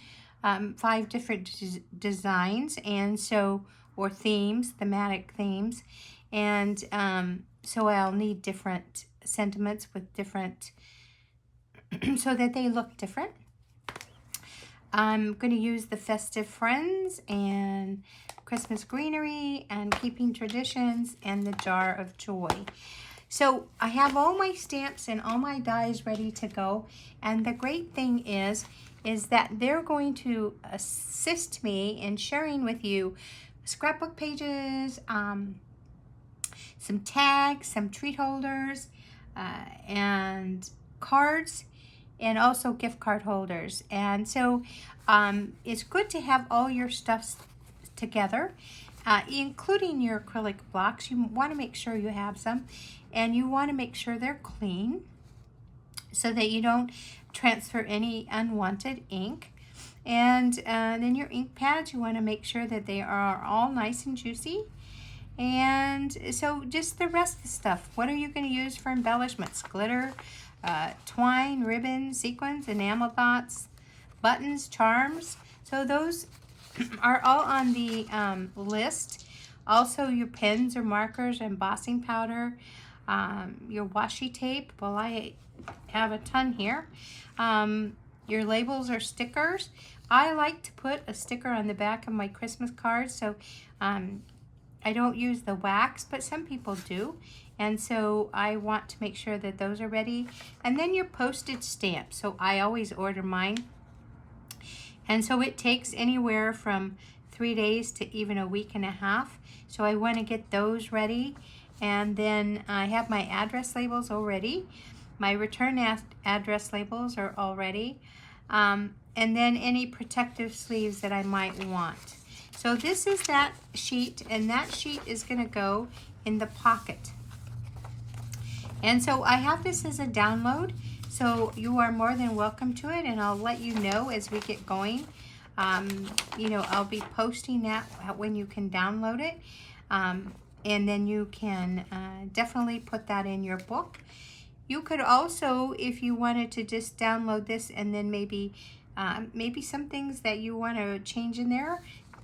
5 different designs, and so, or themes, thematic themes. And so I'll need different sentiments with different, so that they look different. I'm going to use the Festive Friends and Christmas Greenery and Keeping Traditions and the Jar of Joy. So I have all my stamps and all my dies ready to go. And the great thing is that they're going to assist me in sharing with you scrapbook pages, some tags, some treat holders, and cards, and also gift card holders. And so it's good to have all your stuff together, including your acrylic blocks. You want to make sure you have some, and you want to make sure they're clean so that you don't transfer any unwanted ink. And then your ink pads, you want to make sure that they are all nice and juicy. And so just the rest of the stuff. What are you going to use for embellishments? Glitter, twine, ribbon, sequins, enamel dots, buttons, charms. So those are all on the list. Also your pens or markers, embossing powder, your washi tape. Well, I have a ton here. Your labels or stickers. I like to put a sticker on the back of my Christmas cards, so I don't use the wax, but some people do. And so I want to make sure that those are ready. And then your postage stamp. So I always order mine. And so it takes anywhere from 3 days to even a week and a half. So I want to get those ready. And then I have my address labels already. My return address labels are all ready. And then any protective sleeves that I might want. So this is that sheet, and that sheet is going to go in the pocket. And so I have this as a download, so you are more than welcome to it, and I'll let you know as we get going. You know, I'll be posting that when you can download it, and then you can definitely put that in your book. You could also, if you wanted to just download this and then maybe some things that you want to change in there,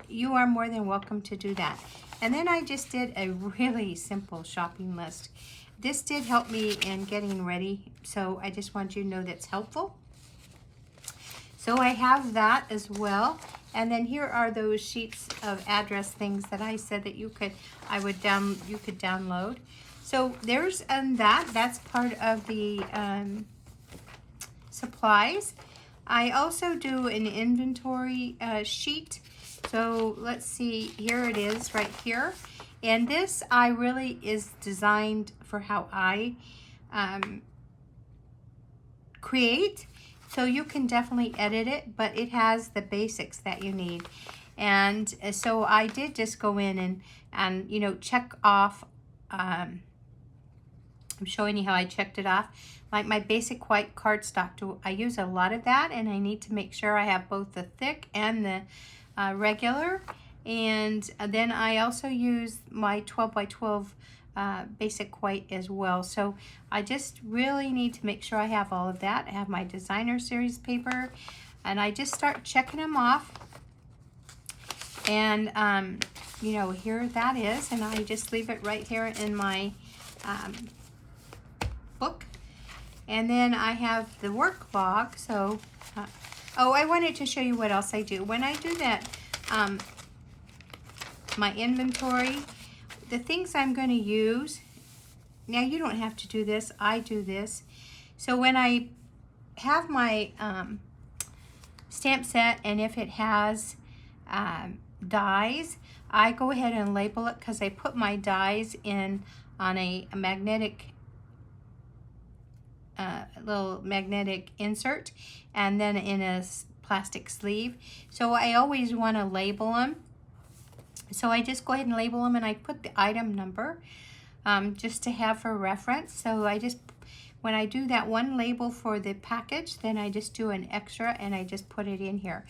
you are more than welcome to do that. And then I just did a really simple shopping list. This did help me in getting ready, so I just want you to know that's helpful. So I have that as well. And then here are those sheets of address things that I said that you could download. So there's that's part of the supplies. I also do an inventory sheet. So let's see, here it is right here. And this really is designed for how I create. So you can definitely edit it, but it has the basics that you need. And so I did just go in and you know, check off. I'm showing you how I checked it off. Like my basic white cardstock, I use a lot of that, and I need to make sure I have both the thick and the regular. And then I also use my 12 by 12 basic white as well. So I just really need to make sure I have all of that. I have my designer series paper, and I just start checking them off. And you know, here that is, and I just leave it right here in my book. And then I have the work log. So oh, I wanted to show you what else I do when I do that. My inventory, the things I'm going to use. Now you don't have to do this, I do this. So when I have my stamp set, and if it has dies, I go ahead and label it, because I put my dies in on a magnetic little magnetic insert, and then in a plastic sleeve. So I always want to label them. So I just go ahead and label them, and I put the item number just to have for reference. So I just, when I do that one label for the package, then I just do an extra and I just put it in here.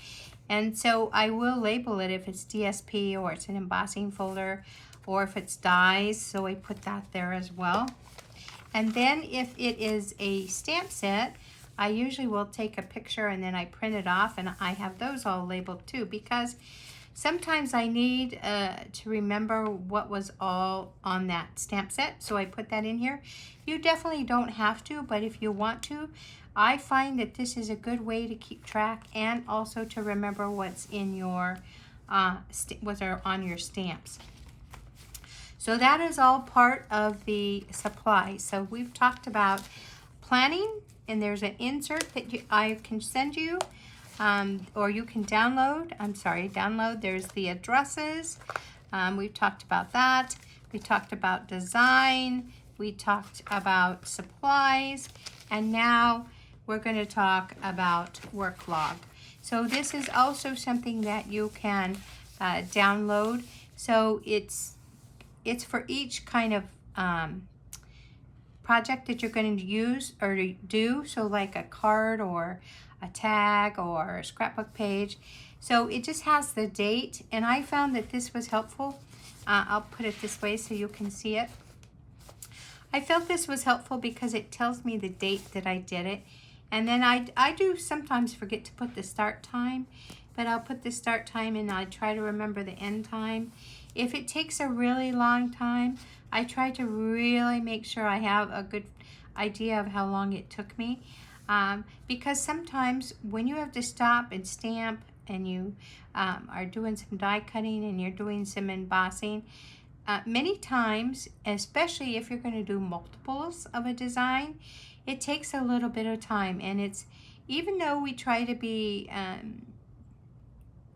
And so I will label it if it's DSP or it's an embossing folder, or if it's dies, so I put that there as well. And then if it is a stamp set, I usually will take a picture and then I print it off, and I have those all labeled too, because sometimes I need to remember what was all on that stamp set, so I put that in here. You definitely don't have to, but if you want to, I find that this is a good way to keep track, and also to remember what's in your what's on your stamps. So that is all part of the supply. So we've talked about planning, and there's an insert that I can send you. Or you can download. There's the addresses. We've talked about that. We talked about design. We talked about supplies. And now we're going to talk about work log. So this is also something that you can download. So it's for each kind of project that you're going to use or do. So like a card or a tag or a scrapbook page. So it just has the date, and I found that this was helpful. I'll put it this way so you can see it. I felt this was helpful because it tells me the date that I did it, and then I do sometimes forget to put the start time, but I'll put the start time and I try to remember the end time. If it takes a really long time, I try to really make sure I have a good idea of how long it took me. Because sometimes when you have to stop and stamp and you are doing some die cutting and you're doing some embossing, many times, especially if you're going to do multiples of a design, it takes a little bit of time. And it's, even though we try to be,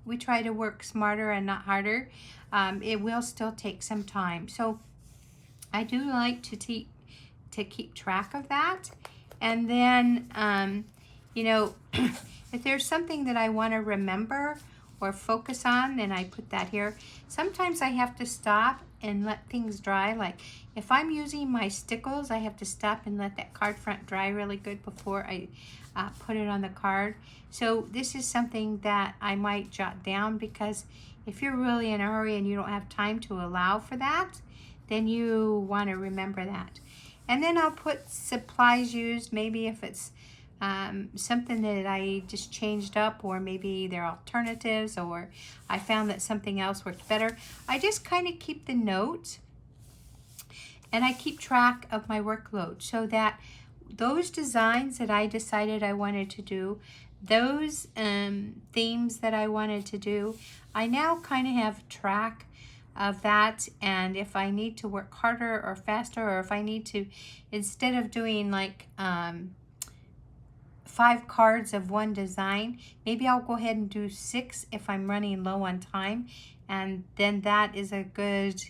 we try to work smarter and not harder, it will still take some time. So I do like to keep track of that. And then, you know, if there's something that I want to remember or focus on, then I put that here. Sometimes I have to stop and let things dry. Like if I'm using my stickles, I have to stop and let that card front dry really good before I put it on the card. So this is something that I might jot down, because if you're really in a hurry and you don't have time to allow for that, then you want to remember that. And then I'll put supplies used, maybe if it's something that I just changed up, or maybe they're alternatives, or I found that something else worked better. I just kind of keep the notes, and I keep track of my workload, so that those designs that I decided I wanted to do, those themes that I wanted to do, I now kind of have track of that. And if I need to work harder or faster, or if I need to, instead of doing like 5 cards of one design, maybe I'll go ahead and do 6 if I'm running low on time. And then that is a good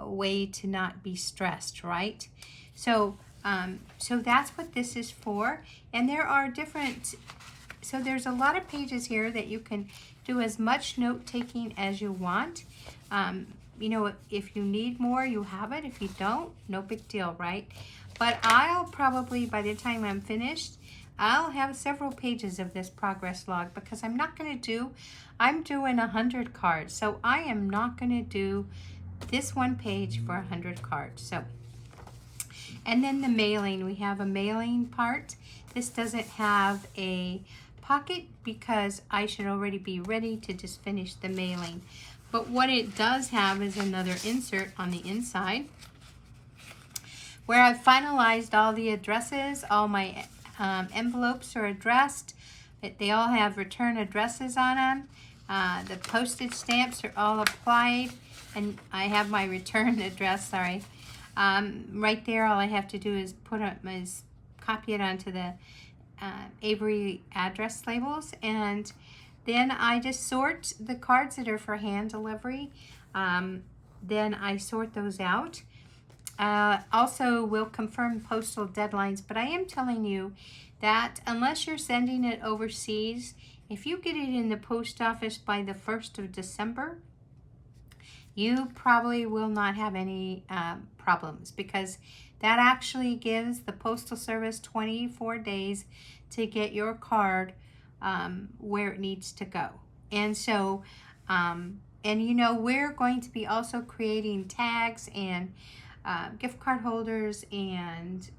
way to not be stressed, right? So so that's what this is for. And there are different, so there's a lot of pages here that you can do as much note taking as you want. You know, if you need more, you have it. If you don't, no big deal, right? But I'll probably, by the time I'm finished, I'll have several pages of this progress log, because I'm not going to do, I'm doing 100 cards. So I am not going to do this one page for 100 cards. So, and then the mailing, we have a mailing part. This doesn't have a pocket because I should already be ready to just finish the mailing. But what it does have is another insert on the inside where I've finalized all the addresses. All my envelopes are addressed. They all have return addresses on them. The postage stamps are all applied, and I have my return address, sorry. Right there, all I have to do is copy it onto the Avery address labels, and then I just sort the cards that are for hand delivery. Then I sort those out. Also will confirm postal deadlines, but I am telling you that unless you're sending it overseas, if you get it in the post office by the 1st of December, you probably will not have any problems, because that actually gives the Postal Service 24 days to get your card where it needs to go. And so, and you know, we're going to be also creating tags and gift card holders and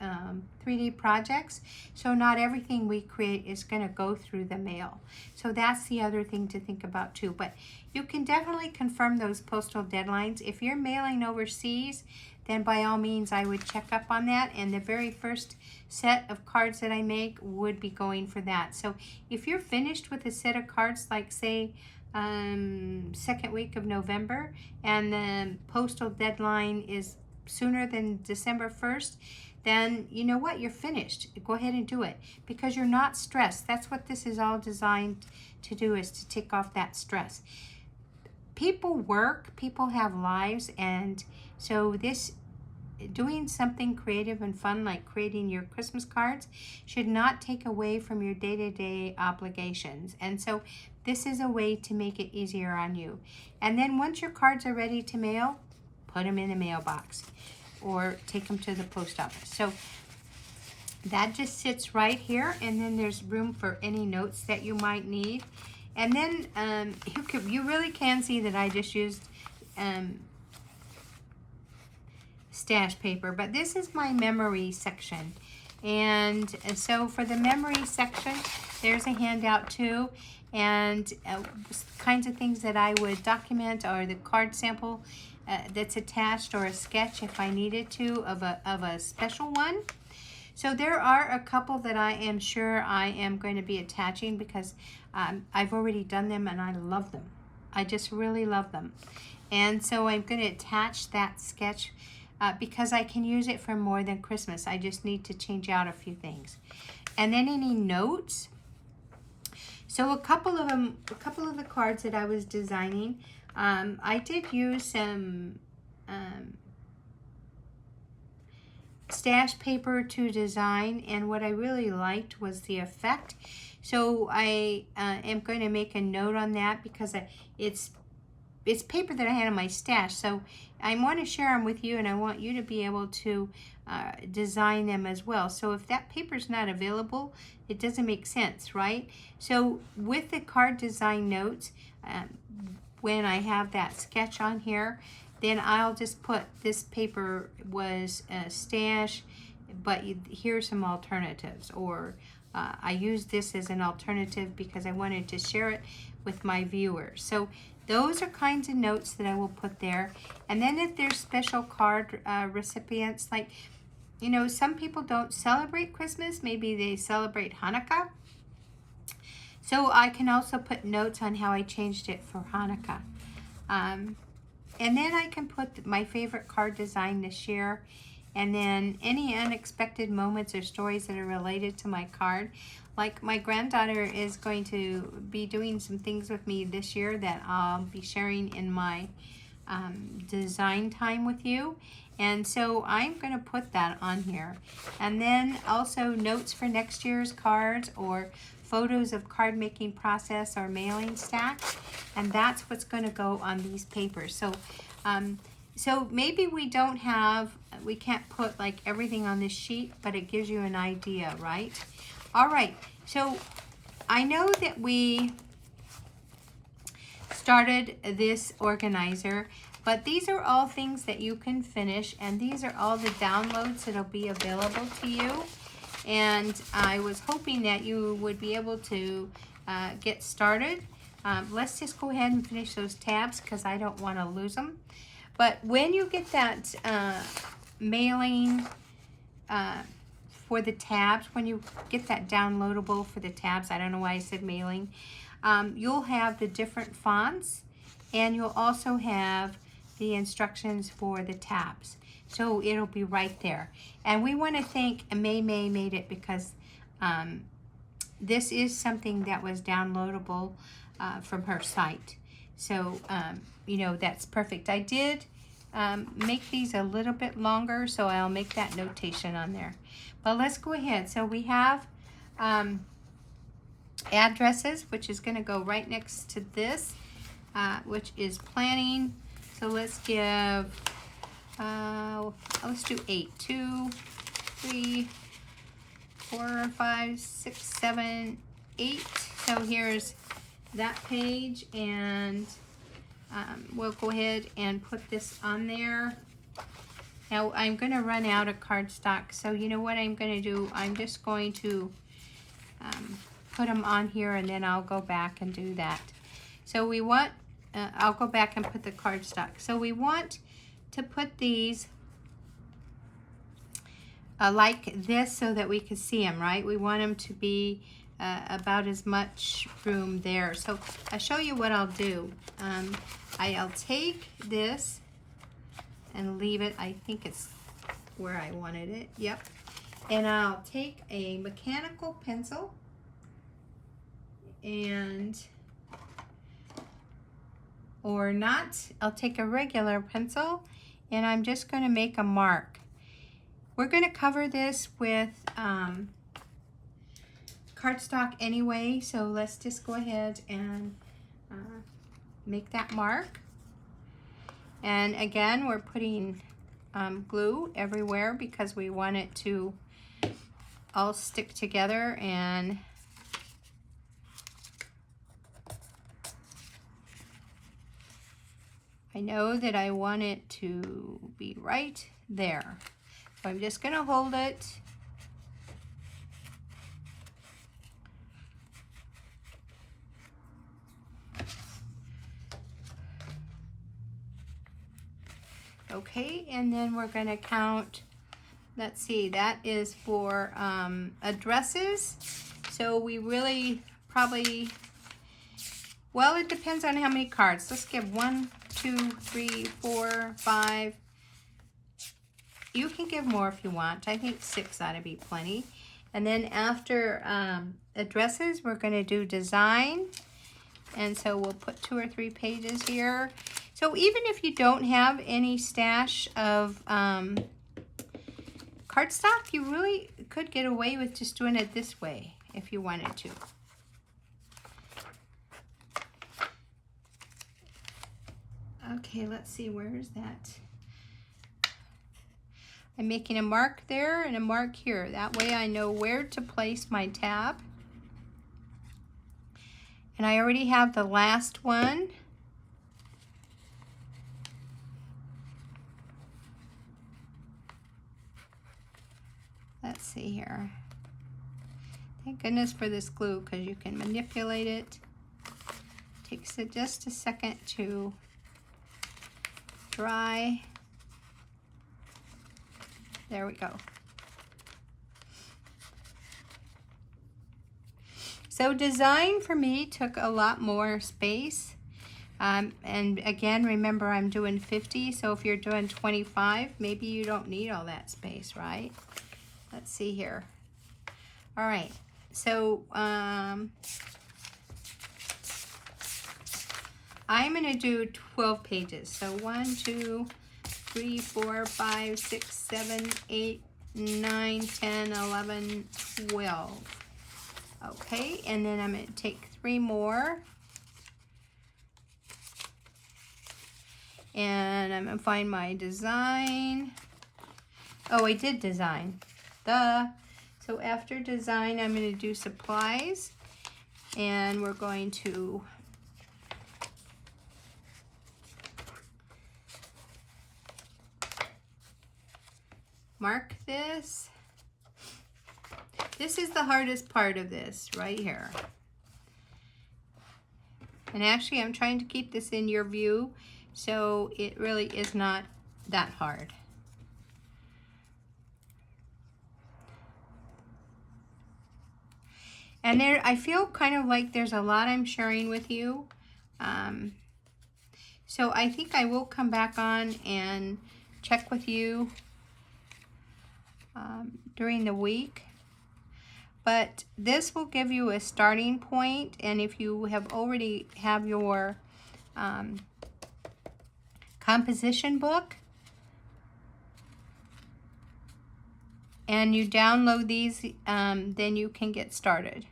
3D projects. So not everything we create is going to go through the mail. So that's the other thing to think about too. But you can definitely confirm those postal deadlines. If you're mailing overseas, then by all means I would check up on that. And the very first set of cards that I make would be going for that. So if you're finished with a set of cards, like say second week of November, and the postal deadline is sooner than December 1st, then you know what, you're finished. Go ahead and do it, because you're not stressed. That's what this is all designed to do, is to take off that stress. People work, people have lives, and so this, doing something creative and fun like creating your Christmas cards, should not take away from your day-to-day obligations. And so this is a way to make it easier on you. And then once your cards are ready to mail, put them in a mailbox or take them to the post office. So that just sits right here, and then there's room for any notes that you might need. And then you really can see that I just used stash paper, but this is my memory section. And so for the memory section, there's a handout too. And kinds of things that I would document are the card sample that's attached, or a sketch if I needed to of a special one. So there are a couple that I am sure I am going to be attaching because I've already done them and I love them. I just really love them. And so I'm going to attach that sketch because I can use it for more than Christmas. I just need to change out a few things. And then any notes. So a couple of the cards that I was designing, I did use some stash paper to design, and what I really liked was the effect. So I am going to make a note on that because it's paper that I had in my stash. So I want to share them with you, and I want you to be able to design them as well. So if that paper's not available, it doesn't make sense, right? So with the card design notes, when I have that sketch on here, then I'll just put this paper was a stash, but here's some alternatives, or I use this as an alternative because I wanted to share it with my viewers. So those are kinds of notes that I will put there. And then if there's special card recipients, like, you know, some people don't celebrate Christmas, maybe they celebrate Hanukkah. So I can also put notes on how I changed it for Hanukkah. And then I can put my favorite card design this year, and then any unexpected moments or stories that are related to my card. Like my granddaughter is going to be doing some things with me this year that I'll be sharing in my design time with you. And so I'm going to put that on here. And then also notes for next year's cards, or photos of card making process or mailing stacks. And that's what's going to go on these papers. So so maybe we can't put like everything on this sheet, but it gives you an idea, right? All right, so I know that we started this organizer, but these are all things that you can finish, and these are all the downloads that'll be available to you. And I was hoping that you would be able to get started. Let's just go ahead and finish those tabs because I don't want to lose them. But when you get that mailing for the tabs, when you get that downloadable for the tabs, I don't know why I said mailing, you'll have the different fonts, and you'll also have the instructions for the tabs. So it'll be right there. And we want to thank May made it, because this is something that was downloadable from her site. So, you know, that's perfect. I did make these a little bit longer, so I'll make that notation on there. But let's go ahead. So we have addresses, which is going to go right next to this, which is planning. So let's give, let's do 8. 2, 3, 4, 5, 6, 7, 8. So here's that page, and we'll go ahead and put this on there. Now I'm going to run out of cardstock, so you know what I'm going to do? I'm just going to put them on here, and then I'll go back and do that. So we want, I'll go back and put the cardstock. So we want to put these like this so that we can see them, right? We want them to be about as much room there. So I'll show you what I'll do. I'll take this and leave it. I think it's where I wanted it. Yep. And I'll take a mechanical pencil, and or not, I'll take a regular pencil, and I'm just going to make a mark. We're going to cover this with cardstock anyway, so let's just go ahead and make that mark. And again, we're putting glue everywhere because we want it to all stick together. And I know that I want it to be right there. So I'm just going to hold it Okay, and then we're going to count, let's see, that is for addresses. So we really probably, well, it depends on how many cards. Let's give 1, 2, 3, 4, 5. You can give more if you want. I think 6 ought to be plenty. And then after addresses, we're going to do design. And so we'll put 2 or 3 pages here. So even if you don't have any stash of cardstock, you really could get away with just doing it this way if you wanted to. Okay, let's see, where is that? I'm making a mark there and a mark here. That way I know where to place my tab. And I already have the last one. Let's see here. Thank goodness for this glue, because you can manipulate it. Takes it just a second to dry. There we go. So design for me took a lot more space. And again, remember I'm doing 50, so if you're doing 25, maybe you don't need all that space, right? Let's see here. All right, so I'm gonna do 12 pages. So 1, 2, 3, 4, 5, 6, 7, 8, 9, 10, 11, 12. Okay, and then I'm going to take 3 more. And I'm going to find my design. Oh, I did design. Duh. So after design, I'm going to do supplies. And we're going to mark this. This is the hardest part of this right here. And actually I'm trying to keep this in your view, so it really is not that hard. And there, I feel kind of like there's a lot I'm sharing with you. So I think I will come back on and check with you during the week. But this will give you a starting point, and if you have already have your composition book and you download these, then you can get started.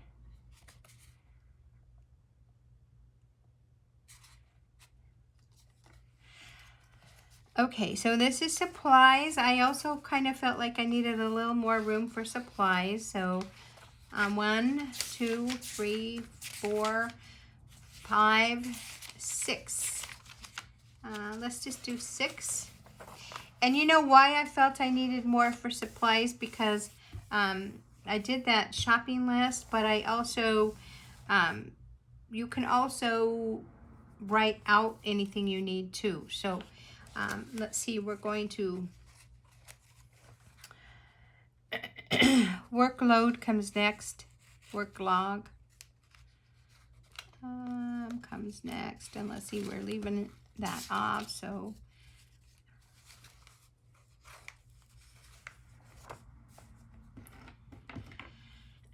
Okay, so this is supplies. I also kind of felt like I needed a little more room for supplies, so 1, 2, 3, 4, 5, 6. Let's just do 6. And you know why I felt I needed more for supplies? Because I did that shopping list, but I also, you can also write out anything you need too. So let's see, we're going to workload comes next. Work log comes next, and let's see, we're leaving that off. So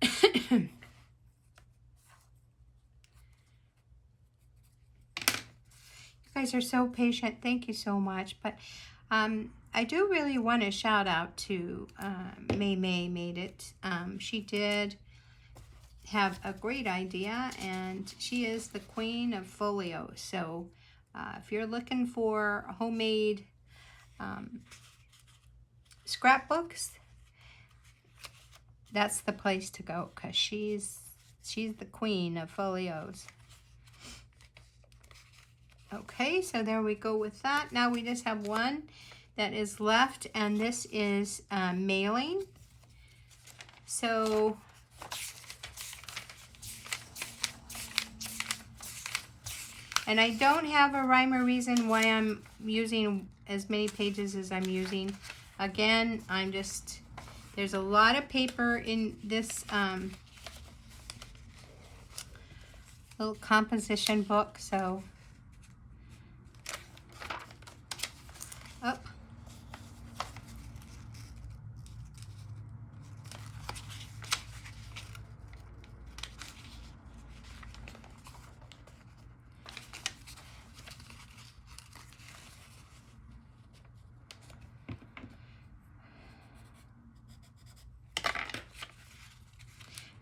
you guys are so patient. Thank you so much. But I do really want to shout out to May made it. She did have a great idea, and she is the queen of folios. So if you're looking for homemade scrapbooks, that's the place to go, because she's the queen of folios. Okay, so there we go with that. Now we just have one that is left, and this is mailing. So And I don't have a rhyme or reason why I'm using as many pages as I'm using. Again, there's a lot of paper in this little composition book, so, oh.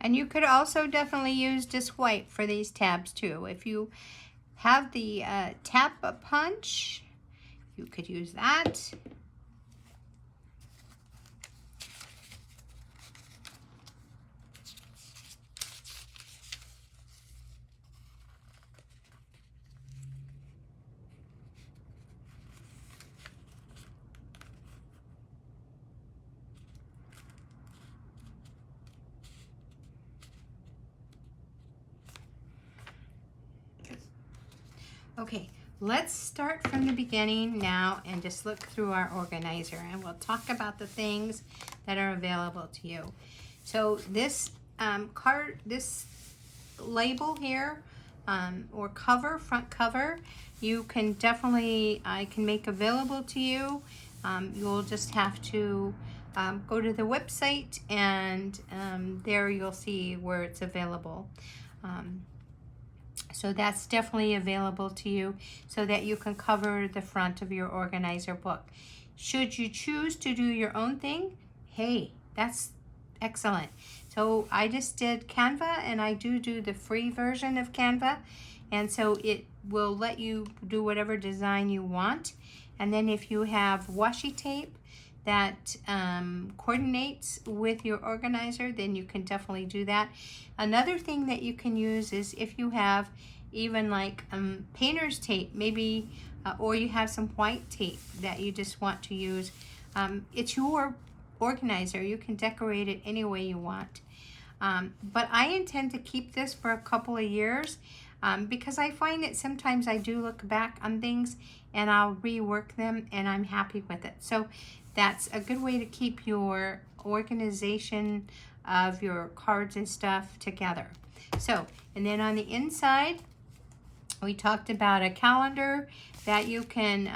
And you could also definitely use just white for these tabs too. If you have the tab punch, you could use that. Okay, let's start from the beginning now and just look through our organizer, and we'll talk about the things that are available to you. So this this label here, or cover, front cover, you can definitely, I can make available to you. You'll just have to go to the website, and there you'll see where it's available. So that's definitely available to you so that you can cover the front of your organizer book. Should you choose to do your own thing, hey, that's excellent. So I just did Canva, and I do the free version of Canva, and so it will let you do whatever design you want. And then if you have washi tape that coordinates with your organizer, then you can definitely do that. Another thing that you can use is if you have even like painter's tape, maybe, or you have some white tape that you just want to use. It's your organizer. You can decorate it any way you want. But I intend to keep this for a couple of years because I find that sometimes I do look back on things and I'll rework them and I'm happy with it. So that's a good way to keep your organization of your cards and stuff together. So, and then on the inside, we talked about a calendar that you can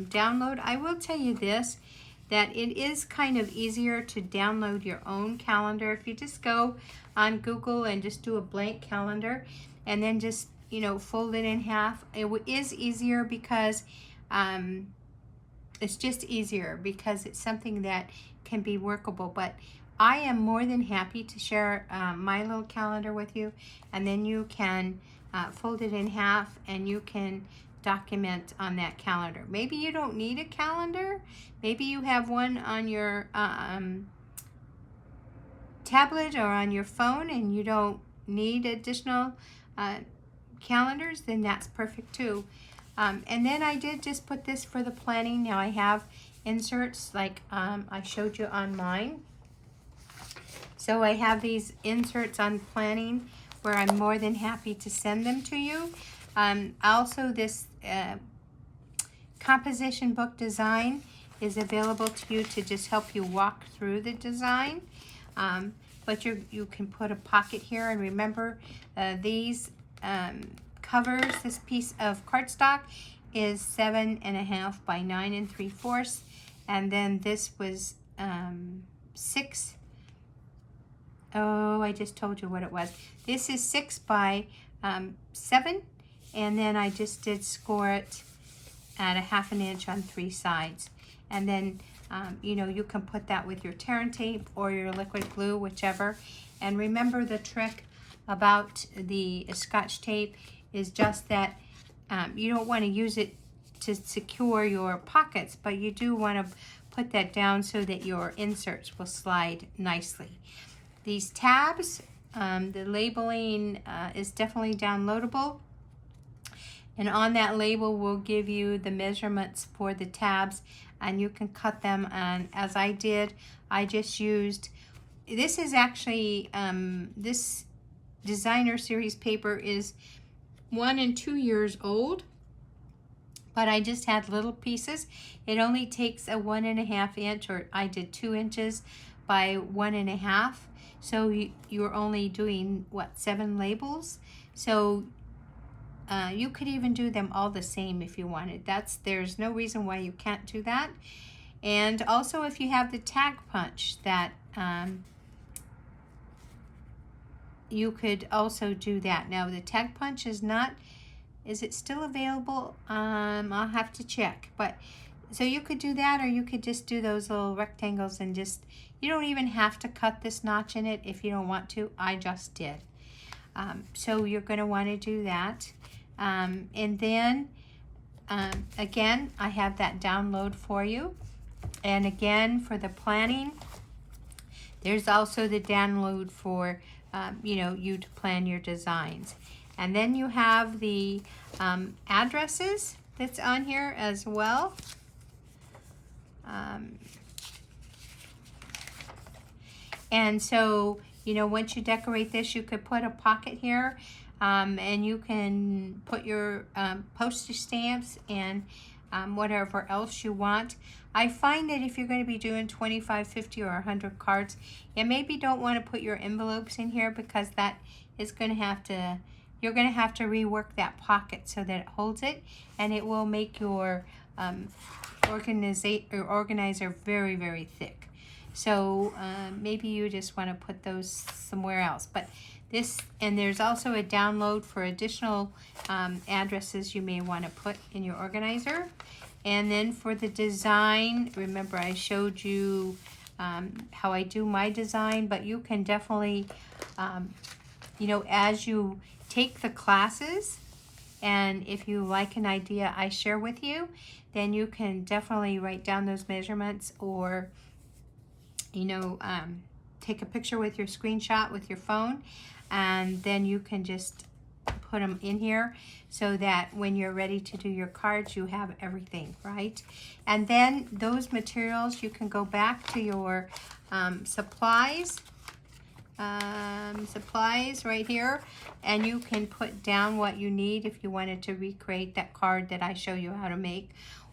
download. I will tell you this, that it is kind of easier to download your own calendar. If you just go on Google and just do a blank calendar and then just, you know, fold it in half, it is easier because it's just easier because it's something that can be workable. But I am more than happy to share my little calendar with you, and then you can fold it in half and you can document on that calendar. Maybe you don't need a calendar. Maybe you have one on your tablet or on your phone and you don't need additional calendars, then that's perfect too. And then I did just put this for the planning. Now I have inserts like I showed you on mine. So I have these inserts on planning where I'm more than happy to send them to you. Also, this composition book design is available to you to just help you walk through the design. But you can put a pocket here, and remember these covers, this piece of cardstock is 7.5 by 9 3/4, and then this was 6. Oh, I just told you what it was. This is 6 by 7, and then I just did score it at 1/2 inch on 3 sides. And then, you know, you can put that with your tear and tape or your liquid glue, whichever. And remember, the trick about the Scotch tape is just that you don't want to use it to secure your pockets, but you do want to put that down so that your inserts will slide nicely. These tabs, the labeling is definitely downloadable. And on that label will give you the measurements for the tabs, and you can cut them. And as I did, I just used, this is actually, this designer series paper is 1 and 2 years old, but I just had little pieces. It only takes a 1.5 inch, or I did 2 inches by 1.5. So you're only doing, what, 7 labels? So you could even do them all the same if you wanted. There's no reason why you can't do that. And also, if you have the tag punch, that you could also do that. Now, the tag punch is it still available? I'll have to check. But so you could do that, or you could just do those little rectangles and you don't even have to cut this notch in it if you don't want to. I just did. So you're going to want to do that. And then, again, I have that download for you. And again, for the planning, there's also the download for, you to plan your designs. And then you have the addresses that's on here as well. And so, once you decorate this, you could put a pocket here, and you can put your postage stamps and whatever else you want. I find that if you're going to be doing 25, 50, or 100 cards, you maybe don't want to put your envelopes in here, because that is going to have to, you're going to have to rework that pocket so that it holds it, and it will make your organizer very, very thick. So maybe you just want to put those somewhere else. But and there's also a download for additional addresses you may want to put in your organizer. And then for the design, remember I showed you how I do my design, but you can definitely, as you take the classes, and if you like an idea I share with you, then you can definitely write down those measurements, or take a picture with your screenshot with your phone, and then you can just put them in here so that when you're ready to do your cards, you have everything, right? And then those materials, you can go back to your supplies right here, and you can put down what you need if you wanted to recreate that card that I show you how to make,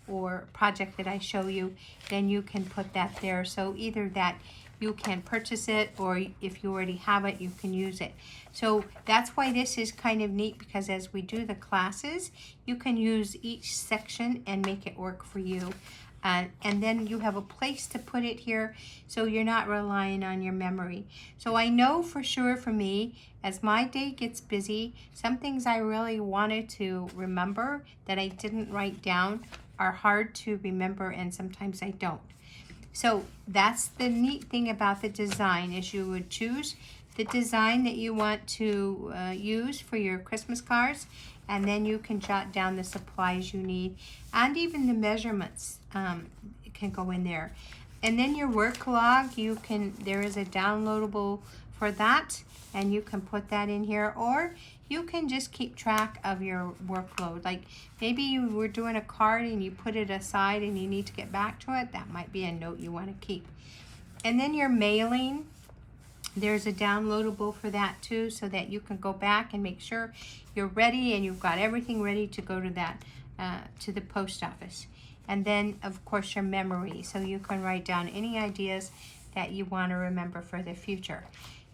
or project that I show you, then you can put that there. So either that you can purchase it, or if you already have it, you can use it. So that's why this is kind of neat, because as we do the classes, you can use each section and make it work for you. And then you have a place to put it here, so you're not relying on your memory. So I know for sure for me, as my day gets busy, some things I really wanted to remember that I didn't write down are hard to remember, and sometimes I don't. So that's the neat thing about the design, is you would choose the design that you want to use for your Christmas cards, and then you can jot down the supplies you need, and even the measurements can go in there. And then your work log, there is a downloadable for that, and you can put that in here, or you can just keep track of your workload. Like maybe you were doing a card and you put it aside and you need to get back to it. That might be a note you want to keep. And then your mailing, there's a downloadable for that too, so that you can go back and make sure you're ready and you've got everything ready to go to that to the post office. And then of course your memory, so you can write down any ideas that you want to remember for the future.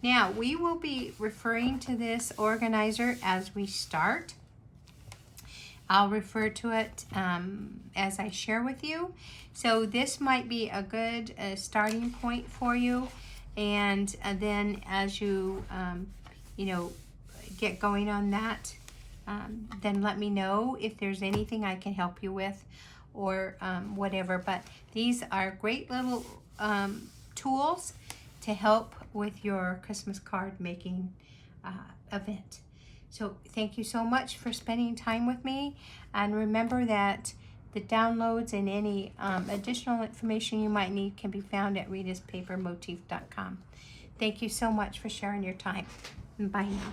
Now, we will be referring to this organizer as we start. I'll refer to it as I share with you. So this might be a good starting point for you. And then as you, get going on that, then let me know if there's anything I can help you with, or whatever. But these are great little tools to help with your Christmas card making event. So thank you so much for spending time with me, and remember that the downloads and any additional information you might need can be found at ritaspapermotif.com. Thank you so much for sharing your time. Bye now.